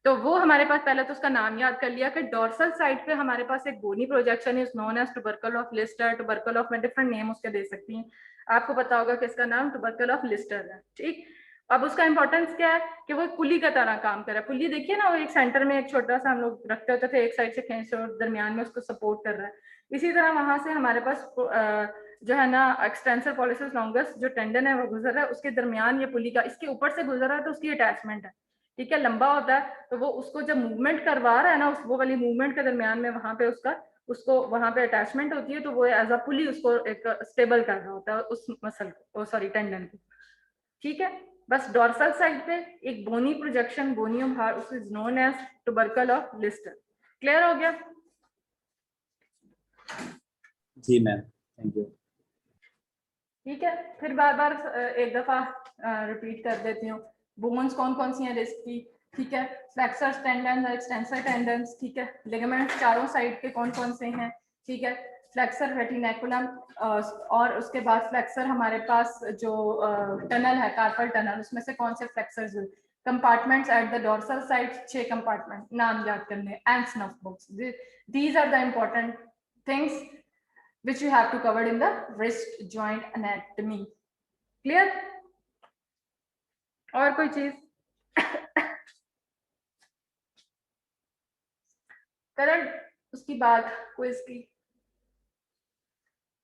तो वो हमारे पास पहले तो उसका नाम याद कर लिया कि डॉर्सल साइड पे हमारे पास एक bony projection is known as tubercle of Lister. Tubercle of में डिफरेंट नेम उसके दे सकती हैं, आपको पता होगा कि इसका नाम ट्यूबरकल ऑफ लिस्टर है। ठीक, अब उसका इंपॉर्टेंस क्या है कि वो पुली का तरह काम कर रहा है। पुली देखिए ना, वो एक सेंटर में एक छोटा सा हम लोग रखते होते थे, एक साइड से खींच और दरमियान में उसको सपोर्ट कर रहा है। इसी तरह वहां से हमारे पास जो है ना एक्सटेंसर पॉलिसिस लॉन्गेस्ट जो टेंडन है वो गुजर रहा है, उसके दरमियान ये पुली का, इसके ऊपर से गुजर रहा है तो उसकी अटैचमेंट है। ठीक है, लंबा होता है तो वो उसको जब मूवमेंट करवा रहा है ना, उस वो वाली मूवमेंट के दरमियान में वहां पे उसको वहां पे अटैचमेंट होती है, तो वो एज अ पुली उसको एक स्टेबल कर रहा होता है उस मसल को, सॉरी टेंडन को। ठीक है, बस डॉर्सल साइड पे एक बोनी प्रोजेक्शन, बोनी उभार, उस is known as tubercle of Lister. Clear हो गया? जी मैम, थैंक यू। ठीक है, फिर बार बार एक दफा रिपीट कर देती हूँ। बोन्स कौन कौन सी हैं रिस्ट की, ठीक है, फ्लेक्सर्स टेंडन्स, एक्सटेंसर टेंडन्स, ठीक है, लिगामेंट्स चारों साइड के कौन कौन से हैं, ठीक है, फ्लेक्सर रेटिनेकुलम, और उसके बाद फ्लेक्सर हमारे पास जो टनल है कार्पल टनल, उसमें से कौन से flexors, compartments at the dorsal side, 6 compartment नाम याद करने, and snuff box. These are the important things which you have to cover in the wrist joint anatomy. Clear? और कोई चीज? करंट, उसकी बाद क्विज की।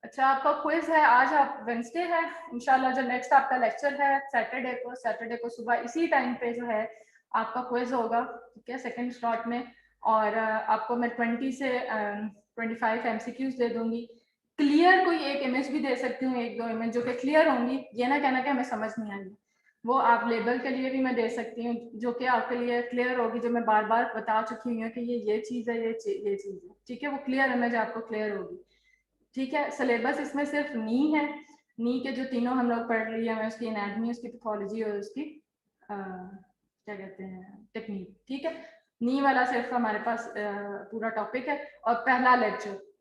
अच्छा, आपका क्विज है आज, आप वेंसडे है इंशाल्लाह, जो नेक्स्ट आपका लेक्चर है सैटरडे को सुबह इसी टाइम पे जो है आपका क्विज होगा, ठीक है, सेकंड स्लॉट में। और आपको मैं 20 से 25 एमसीक्यूज दे दूंगी। क्लियर कोई एक इमेज भी दे सकती हूँ, एक दो इमेज जो कि क्लियर होंगी, ये ना कहना कि हमें समझ नहीं आएगी, वो आप लेबल के लिए भी मैं दे सकती हूँ जो कि आपके लिए क्लियर होगी, जो मैं बार बार बता चुकी हूँ कि ये चीज़ है, ये चीज़ है, ठीक है, वो क्लियर इमेज आपको क्लियर होगी, ठीक है। सिलेबस इसमें सिर्फ नी है, नी के जो तीनों हम लोग पढ़ लिए हैं, उसकी एनाटमी, उसकी पैथोलॉजी और उसकी क्या कहते हैं टेक्निक, ठीक है। नी वाला सिर्फ हमारे पास पूरा टॉपिक है। और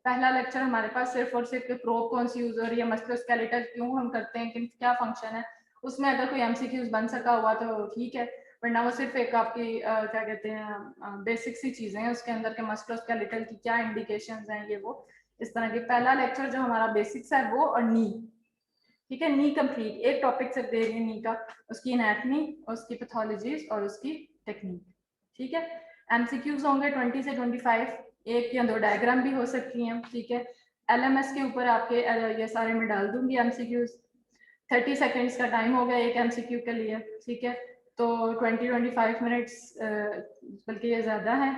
पहला लेक्चर हमारे पास सिर्फ और सिर्फ प्रोब कौन सी यूज हो रही है, मस्कुलोस्केलेटल क्यों हम करते हैं, कि क्या फंक्शन है, उसमें अगर कोई एमसीक्यूज बन सका हुआ तो ठीक है, वरना वो सिर्फ एक आपकी क्या कहते हैं बेसिक सी चीजें हैं उसके अंदर के, मस्कुलोस्केलेटल की क्या इंडिकेशंस हैं, ये वो इस तरह की। पहला लेक्चर जो हमारा बेसिक्स है वो, और नी, ठीक है, नी कंप्लीट एक टॉपिक से दे रही है नी का, उसकी एनाटमी, उसकी पैथोलॉजीज और उसकी टेक्निक, ठीक है। एमसीक्यूज होंगे 20 से 25, एक या दो डायग्राम भी हो सकती हैं, ठीक है। एलएमएस के ऊपर आपके ये सारे मैं डाल दूंगी एमसीक्यूज। 30 सेकेंड्स का टाइम होगा एक एमसीक्यू के लिए, ठीक है। तो 20-25 मिनट्स, बल्कि ये ज्यादा है,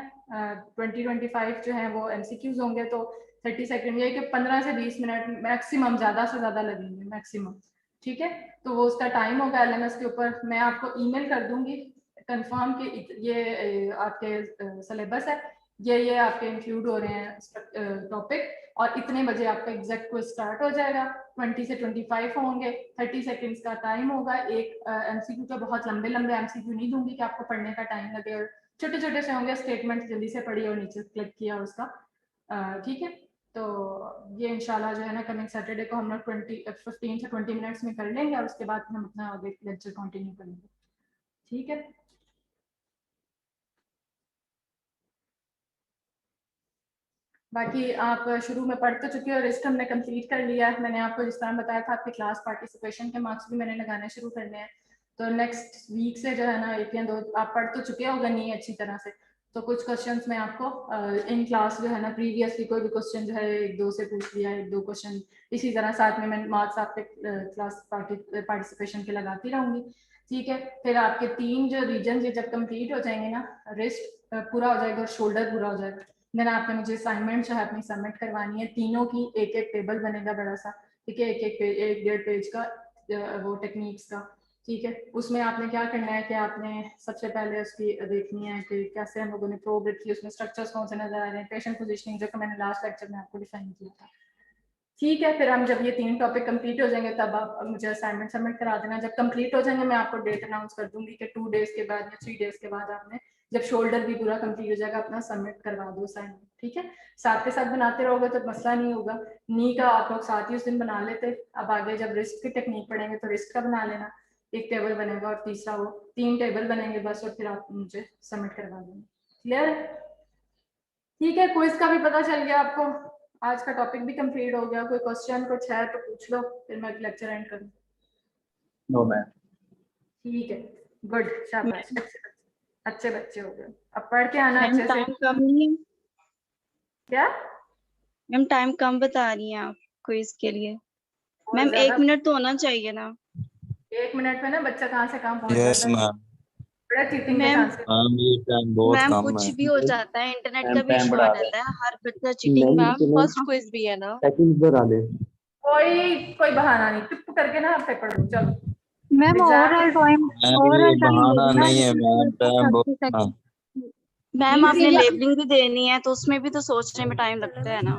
20-25 जो है वो एमसीक्यूज होंगे, तो 30 सेकेंड ये कि 15 से 20 मिनट मैक्सिमम, ज्यादा से ज्यादा लगेंगे मैक्सिमम, ठीक है। तो वो उसका टाइम होगा एलएमएस के ऊपर, मैं आपको ईमेल कर दूंगी कंफर्म कि ये आपके सिलेबस है, ये आपके इंक्लूड हो रहे हैं टॉपिक, और इतने बजे आपका एग्जैक्ट क्विज स्टार्ट हो जाएगा। 20 से 25 होंगे, 30 सेकेंड्स का टाइम होगा। एक एमसीक्यू का बहुत लंबे एमसीक्यू नहीं दूंगी कि आपको पढ़ने का टाइम लगे, और छोटे छोटे से होंगे, स्टेटमेंट जल्दी से पढ़िए और नीचे क्लिक किया उसका, ठीक है। तो ये इंशाल्लाह जो है ना कमिंग सैटरडे को हम लोग 15 से 20 मिनट्स में कर लेंगे, और उसके बाद हम अपना आगे लेक्चर कंटिन्यू करेंगे, ठीक है। बाकी आप शुरू में पढ़ तो चुके हो, रिस्ट हमने कंप्लीट कर लिया है। मैंने आपको जिस तरह बताया था, आपके क्लास पार्टिसिपेशन के मार्क्स भी मैंने लगाने शुरू करने हैं, तो नेक्स्ट वीक से जो है ना एक या दो आप पढ़ तो चुके होगा नहीं अच्छी तरह से, तो कुछ क्वेश्चंस में आपको इन क्लास जो है ना प्रीवियसली कोई भी क्वेश्चन जो है एक दो से पूछ लिया, एक दो क्वेश्चन इसी तरह, साथ में मैं मार्क्स आपके क्लास पार्टिसिपेशन के लगाती रहूंगी, ठीक है। फिर आपके 3 जो रीजन ये जब कंप्लीट हो जाएंगे ना, रिस्ट पूरा हो जाएगा और शोल्डर पूरा हो जाएगा, देन आपने मुझे असाइनमेंट जो है अपनी सबमिट करवानी है। तीनों की एक एक टेबल बनेगा बड़ा सा, ठीक है, एक डेढ़ पेज का वो टेक्निक्स का, ठीक है। उसमें आपने क्या करना है कि आपने सबसे पहले उसकी देखनी है कि कैसे हम लोगों ने प्रोब रखी, उसमें स्ट्रक्चर्स कौन से नजर आ रहे हैं, पेशेंट पोजीशनिंग जो कि मैंने लास्ट लेक्चर में आपको डिफाइन किया था, ठीक है। फिर हम जब ये 3 टॉपिक कंप्लीट हो जाएंगे तब आप मुझे असाइनमेंट सबमिट करा देना। जब कंप्लीट हो जाएंगे मैं आपको डेट अनाउंस कर दूंगी कि 2 डेज के बाद या 3 डेज के बाद आपने, जब शोल्डर भी पूरा कंप्लीट हो जाएगा, अपना सबमिट करवा दो असाइनमेंट, ठीक है। साथ के साथ बनाते रहोगे तो मसला नहीं होगा। नी का आप लोग साथ ही उस दिन बना लेते, अब आगे जब रिस्ट की टेक्निक पढ़ेंगे तो रिस्ट का बना लेना, एक टेबल बनेगा और तीसरा वो 3 टेबल बनेंगे बस, और फिर आप मुझे सबमिट करवा देंगे, क्लियर है, ठीक है। क्विज का भी पता चल गया आपको, आज का टॉपिक भी कंप्लीट हो गया। कोई क्वेश्चन कुछ है तो पूछ लो, फिर मैं लेक्चर एंड करूँ। No ma'am. ठीक है, गुड, शाबाश, अच्छे बच्चे हो गए। अब पढ़ के आना अच्छे से। टाइम कम नहीं है क्या मैम, टाइम कम बता रही हैं आप क्विज के लिए। मैम ज्यादा 1 मिनट तो होना चाहिए ना। 1 मिनट में ना बच्चा कहाँ से कहाँ पहुंच यस जाता है, मैम। बड़ा चीटिंग के मैम चांसेस। मैम ये टाइम बहुत मैम कम कुछ है। भी हो जाता है, इंटरनेट का भी टाइम इशू आ बढ़ा दे। जाता है, हर बच्चा चीटिंग। नहीं मैम चलो, फर्स्ट क्विज भी है ना। सेकंड बढ़ा दे। कोई बहाना नहीं, चुप करके ना आप पेपर दो, चलो। मैम ओवरऑल टाइम, मैम ये ओवरऑल टाइम बहाना बोलना नहीं है मैम, टाइम बहुत 30 हाँ। सेकंड। मैम आपने प्रीवियस लेबलिंग भी देनी है तो उसमें भी तो सोचने में टाइम लगता है ना।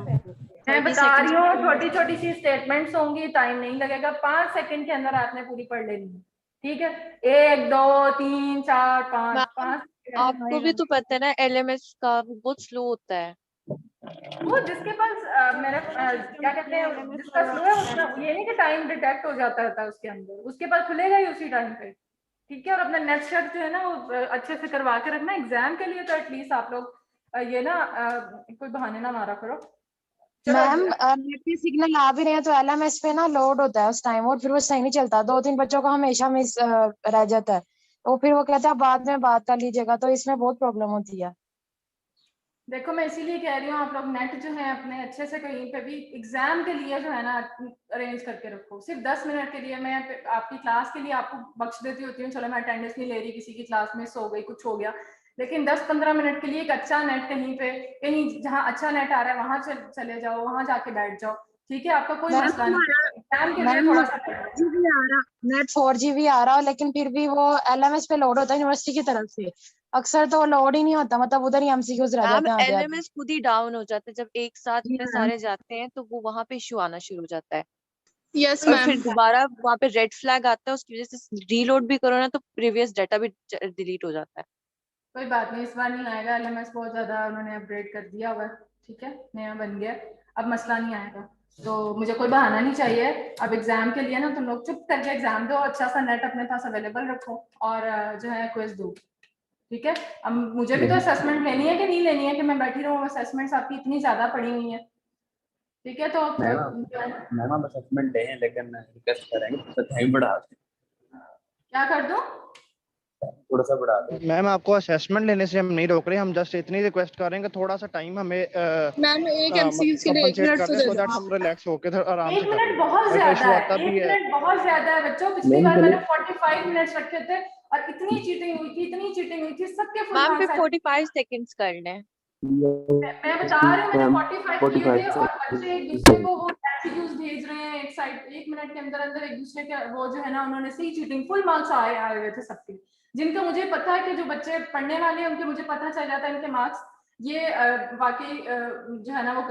मैं 30 बता रही हूँ, seconds छोटी छोटी सी स्टेटमेंट्स होंगी, टाइम नहीं लगेगा, 5 सेकंड के अंदर आपने पूरी पढ़ लेनी है, ठीक है। 1 2 3 4 5 मैम 5 आपको भी तो पता है ना एलएमएस का बहुत स्लो होता है। वो जिसके पास क्या कहते हैं, जिसका स्लो है उसका ये नहीं कि टाइम डिटेक्ट हो जाता था उसके अंदर, उसके पास खुलेगा ही उसी टाइम पे, ठीक है। और अपना नेट शेट जो है ना वो अच्छे से करवा के रखना एग्जाम के लिए, तो एटलीस्ट आप लोग ये ना कोई बहाने ना मारा करो। मैम नेट पे सिग्नल आ भी रहे हैं तो एलएमएस पे ना लोड होता है उस टाइम, और फिर वो सही नहीं चलता, 2-3 बच्चों का हमेशा मिस रह जाता है, तो फिर वो कहते हैं बाद में बात कर लीजिएगा, तो इसमें बहुत प्रॉब्लम होती है। देखो मैं इसीलिए कह रही हूँ आप लोग नेट जो है अपने अच्छे से कहीं पे भी एग्जाम के लिए जो है ना अरेंज करके रखो। सिर्फ 10 मिनट के लिए मैं आपकी क्लास के लिए आपको बख्श देती होती हूँ, चलो मैं अटेंडेंस नहीं ले रही, किसी की क्लास मिस हो गई, कुछ हो गया, लेकिन 10-15 मिनट के लिए एक अच्छा नेट कहीं पे, कहीं जहाँ अच्छा नेट आ रहा है वहां चले जाओ, वहां जाके बैठ जाओ, ठीक है। आपका कोई मैम मसला नहीं है, एग्जाम के लिए मैम थोड़ा नेट सा 4GB आ रहा, नेट 4GB आ रहा, लेकिन फिर भी वो एलएमएस पे लोड होता है यूनिवर्सिटी की तरफ से, अक्सर तो लोड ही नहीं होता, मतलब उधर ही एमसीक्यूज रह मैम जाते हैं आधे आधे। एलएमएस खुद ही डाउन हो जाता है जब एक साथ जी इतने मैम। सारे जाते हैं, तो वो वहां पे इश्यू आना शुरू हो जाता है। यस और मैम। फिर दोबारा वहां पे रेड फ्लैग आता है, उसकी वजह से रीलोड भी करो ना तो प्रीवियस डाटा भी डिलीट हो जाता है। कोई बात नहीं, इस बार नहीं आएगा, एलएमएस बहुत ज्यादा उन्होंने अपग्रेड कर दिया हुआ है, ठीक है, नया बन गया, अब मसला नहीं आएगा। तो मुझे कोई बहाना नहीं चाहिए, अब एग्जाम के लिए ना तुम लोग चुप करके एग्जाम दो, अच्छा सा नेट अपने पास अवेलेबल रखो, और जो है क्विज दो, ठीक है। अब मुझे भी तो असेसमेंट लेनी है कि नहीं लेनी है कि मैं बैठी रहूँ, असेसमेंट्स आपकी इतनी ज्यादा पड़ी हुई है, ठीक है। तो मैम आप असेसमेंट दें, लेकिन रिक्वेस्ट करेंगे थोड़ा टाइम बढ़ा दें, क्या कर दूं? थोड़ा सा बढ़ा दें। मैम आपको असेसमेंट लेने से हम नहीं रोक रहे, हम जस्ट इतनी रिक्वेस्ट करेंगे थोड़ा सा टाइम हमें मैम एक एमसीक्यूज के लिए 1 कंपनसेट मिनट कर तो दें, दे सो दैट दो। हम रिलैक्स होकर थोड़ा आराम 1 से कर मिनट लेंगे। बहुत ऐसा ज्यादा इशू है, आता भी 1 है। मिनट बहुत ज्यादा है बच्चों, पिछली मैम बार चलिए, मैंने 45 मिनट्स रखे थे और इतनी चीटिंग हुई थी, इतनी चीटिंग हुई थी, सबके फुल मैम फिर मार्क्स आए। 45 सेकेंड्स कर लें। मैं बता रही हूँ मैंने मैम 45 किए थे 45 और बच्चे एक दूसरे को वो एमसीक्यूज भेज रहे हैं, एक साइड 1 मिनट के अंदर अंदर एक दूसरे के वो जो है ना उन्होंने सही चीटिंग, फुल मार्क्स आए हुए थे सबके, जिनका मुझे पता है कि जो बच्चे पढ़ने वाले हैं उनके मुझे पता चल जाता है इनके मार्क्स ये वाकई जो है ना वो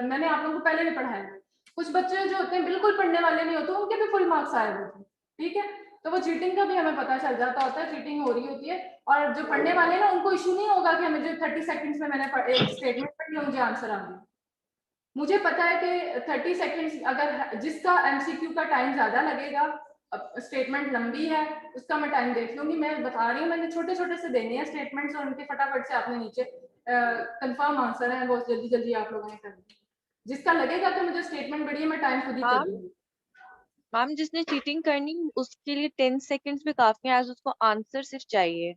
मैंने आप लोगों को पहले भी पढ़ाया है। कुछ बच्चे जो होते हैं बिल्कुल पढ़ने वाले नहीं होते, उनके भी फुल मार्क्स आए हुए थे, ठीक है। तो वो चीटिंग का भी हमें पता चल जाता होता है, चीटिंग हो रही होती है। और जो पढ़ने वाले ना उनको इशू नहीं होगा कि हमें जो 30 सेकंड्स में मैंने एक स्टेटमेंट पढ़ी है मुझे आंसर आ गया। मुझे पता है कि 30 सेकंड्स अगर जिसका एमसीक्यू का टाइम ज्यादा लगेगा, स्टेटमेंट लंबी है, उसका मैं टाइम देख लूंगी। मैं बता रही हूँ मैंने छोटे छोटे से देने हैं स्टेटमेंट्स और उनके फटाफट से आपने नीचे कंफर्म आंसर है वो जल्दी जल्दी आप लोगों ने कर दिया। जिसका लगेगा कि मुझे स्टेटमेंट बड़ी है मैं टाइम खुद ही कर मैम दूंगी। मैम जिसने चीटिंग करनी उसके लिए 10 सेकेंड्स भी काफी है, आज उसको आंसर सिर्फ चाहिए।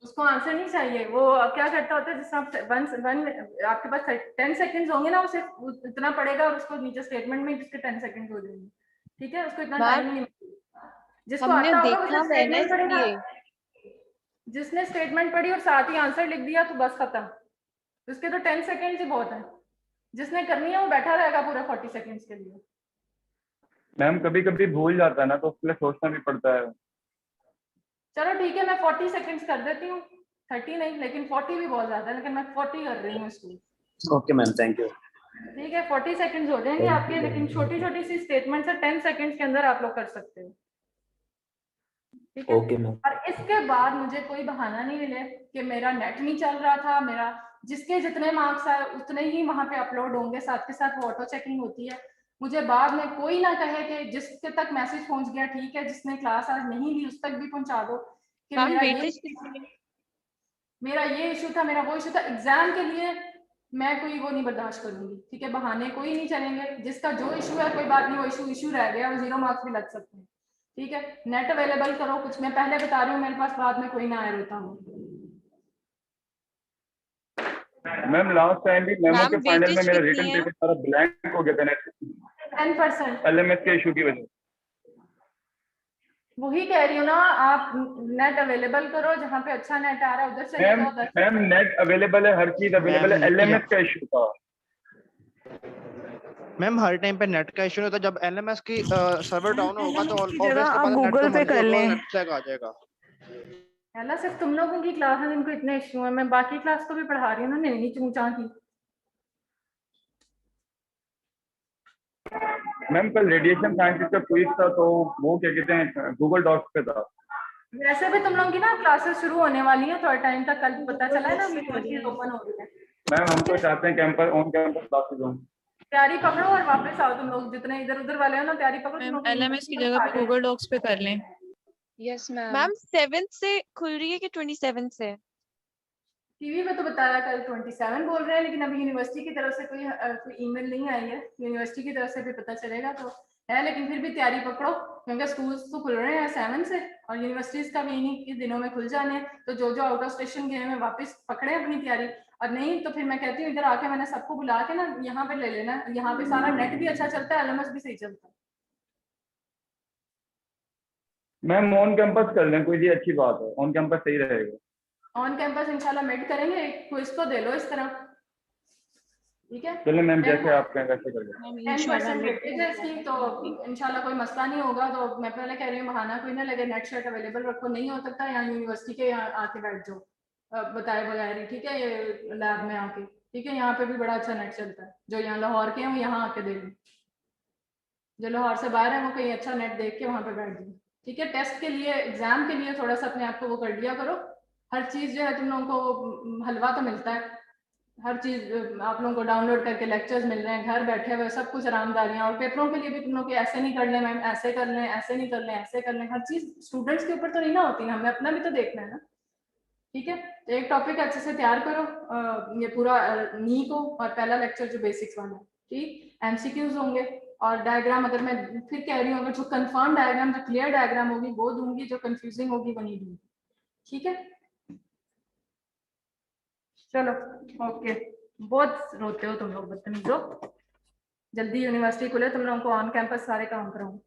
उसको आंसर नहीं चाहिए, वो क्या करता होता है, जिसका आपके पास 10 सेकंड्स होंगे ना, वो सिर्फ इतना पढ़ेगा और उसको नीचे स्टेटमेंट में जिसके 10 सेकंड्स हो जाएंगे, ठीक है। उसको इतना टाइम मैम नहीं मिलेगा, जिसको हमने आता होगा वो देखा सिर्फ हुआ है ना स्टेटमेंट पढ़ेगा। इसलिए। जिसने स्टेटमेंट पढ़ी और साथ ही आंसर लिख दिया तो बस खत्म, उसके तो 10 सेकंड्स ही बहुत है। जिसने करनी है वो बैठा रहेगा पूरे 40 सेकंड्स के लिए। मैम कभी कभी भूल जाता है ना, तो उसके लिए सोचना भी पड़ता है। चलो ठीक है, मैं 40 सेकंड्स कर देती हूँ, 30 नहीं, लेकिन 40 भी बहुत ज्यादा है, लेकिन मैं 40 कर रही हूँ इसको। Okay ma'am, thank you. ठीक है 40 सेकंड्स हो जाएंगे आपके, लेकिन छोटी छोटी सी स्टेटमेंट से 10 सेकंड्स के अंदर आप लोग कर सकते हो, ठीक है। Okay ma'am. और इसके बाद मुझे कोई बहाना नहीं मिले कि मेरा नेट नहीं चल रहा था, मेरा जिसके जितने मार्क्स आए उतने ही वहां पे अपलोड होंगे, साथ के साथ वो ऑटो चेकिंग होती है। मुझे बाद में कोई ना कहे कि जिसके तक मैसेज पहुंच गया ठीक है, जिसने क्लास आज नहीं ली उस तक भी पहुंचा दो कि मैम वेटेज मेरा ये इशू था, मेरा वो इशू था। एग्जाम के लिए मैं कोई वो नहीं बर्दाश्त करूंगी, ठीक है। बहाने कोई नहीं चलेंगे, जिसका जो इशू है कोई बात नहीं, वो इशू रह गया, वो 0 मार्क्स भी लग सकते हैं, ठीक है। नेट अवेलेबल करो, कुछ मैं पहले बता रही हूँ, मेरे पास बाद में कोई ना आए रोता हूँ। मैम लास्ट टाइम भी मेमो मैम के फाइनल में वेटेज मेरा कितनी रिटन है? पेपर सारा ब्लैंक हो गया था नेट 10%। एलएमएस के इशू की वजह से। वही कह रही हूँ ना, आप नेट अवेलेबल करो, जहाँ पे अच्छा नेट आ रहा है उधर चले जाओ। मैम नेट अवेलेबल है, हर चीज अवेलेबल है, एलएमएस का इशू था। मैम हर टाइम पे नेट का इशू नहीं होता, जब एलएमएस की सर्वर डाउन होगा तो जगह ऑब्वियसली आप बात है, नेट तो गूगल पे मर्जी कर होगा, लें। नेट फ्लैग आ जाएगा। पहला सिर्फ तुम लोगों की क्लास है जिनको इतने इश्यू है, मैं बाकी क्लास को भी पढ़ा रही हूँ ना, नहीं चूचा की। मैम कल रेडिएशन साइंटिस्ट का क्विज था, तो वो क्या कहते हैं गूगल डॉक्स पे था। वैसे भी तुम लोगों की ना क्लासेस शुरू होने वाली है थोड़ा टाइम तक, कल पता चला है ना यूनिवर्सिटी ओपन हो रही है। मैम हम तो चाहते हैं कैंपस ऑन कैंपस क्लासेस हों। तैयारी पकड़ो और वापस आओ तुम लोग, जितने इधर उधर वाले हो ना, तैयारी पकड़ो तुम मैम लोग। एलएमएस की जगह पे गूगल डॉक्स पे कर लें। Yes ma'am. मैम 7 से खुल रही है कि 27 से? टीवी में तो बताया कल 27 बोल रहे हैं, लेकिन अभी यूनिवर्सिटी की तरफ से कोई ईमेल नहीं आई है। यूनिवर्सिटी की तरफ से भी पता चलेगा तो है, लेकिन फिर भी तैयारी पकड़ो क्योंकि स्कूल्स तो खुल रहे हैं 7 से और यूनिवर्सिटीज का भी इन्हीं के दिनों में खुल जाने हैं। तो जो जो आउट ऑफ स्टेशन गए हैं वापस पकड़े अपनी तैयारी, और नहीं तो फिर मैं कहती हूँ इधर आके मैंने सबको बुला के ना यहाँ पे ले लेना। यहाँ पे सारा नेट भी अच्छा चलता है, एलएमएस भी सही चलता है। मैम ऑन कैंपस कर लें, कोई भी अच्छी बात है, ऑन कैंपस सही रहेगा। ऑन कैंपस इंशाल्लाह मेड करेंगे, एक क्विज तो दे लो इस तरह, ठीक है? चलो मैम जैसे आप कहें वैसे कर लें। 10% वेटेज है इसकी, तो इंशाल्लाह कोई मसला नहीं होगा। तो मैं पहले कह रही हूँ बहाना कोई ना लगे, नेट शेट अवेलेबल रखो, नहीं हो सकता यहाँ यूनिवर्सिटी के यहाँ आके बैठ जाओ बताए बगैर ही, ठीक है? ये लैब में आके, ठीक है? यहाँ पे भी बड़ा अच्छा नेट चलता है। जो यहाँ लाहौर के हैं वो यहाँ आके दे लें, जो लाहौर से बाहर है वो कहीं अच्छा नेट देख के वहाँ पे बैठ जाए, ठीक है? टेस्ट के लिए, एग्जाम के लिए थोड़ा सा अपने आप को वो कर लिया करो। हर चीज जो है तुम लोगों को हलवा तो मिलता है, हर चीज आप लोगों को डाउनलोड करके लेक्चर्स मिल रहे हैं घर बैठे हुए, सब कुछ आरामदारियां। और पेपरों के लिए भी तुम लोग ऐसे नहीं कर लें मैम, ऐसे कर लें, ऐसे नहीं कर लें, ऐसे कर लें। हर चीज स्टूडेंट्स के ऊपर तो नहीं ना होती ना, हमें अपना भी तो देखना है ना, ठीक है? तो एक टॉपिक अच्छे से तैयार करो, ये पूरा नी को, और पहला लेक्चर जो बेसिक्स वाला है, ठीक? एमसीक्यूज होंगे और डायग्राम, अगर मैं फिर कह रही हूँ अगर जो कंफर्म डायग्राम, जो क्लियर डायग्राम होगी वो दूंगी, जो कंफ्यूजिंग होगी वो नहीं दूंगी, ठीक है? चलो ओके। बहुत रोते हो तुम लोग, बदतमीजो। जल्दी यूनिवर्सिटी खुले, तुम लोगों को ऑन कैंपस सारे काम कराऊं।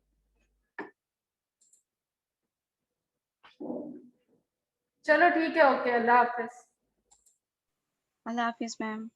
चलो ठीक है, ओके, अल्लाह हाफिज। अल्लाह हाफिज मैम।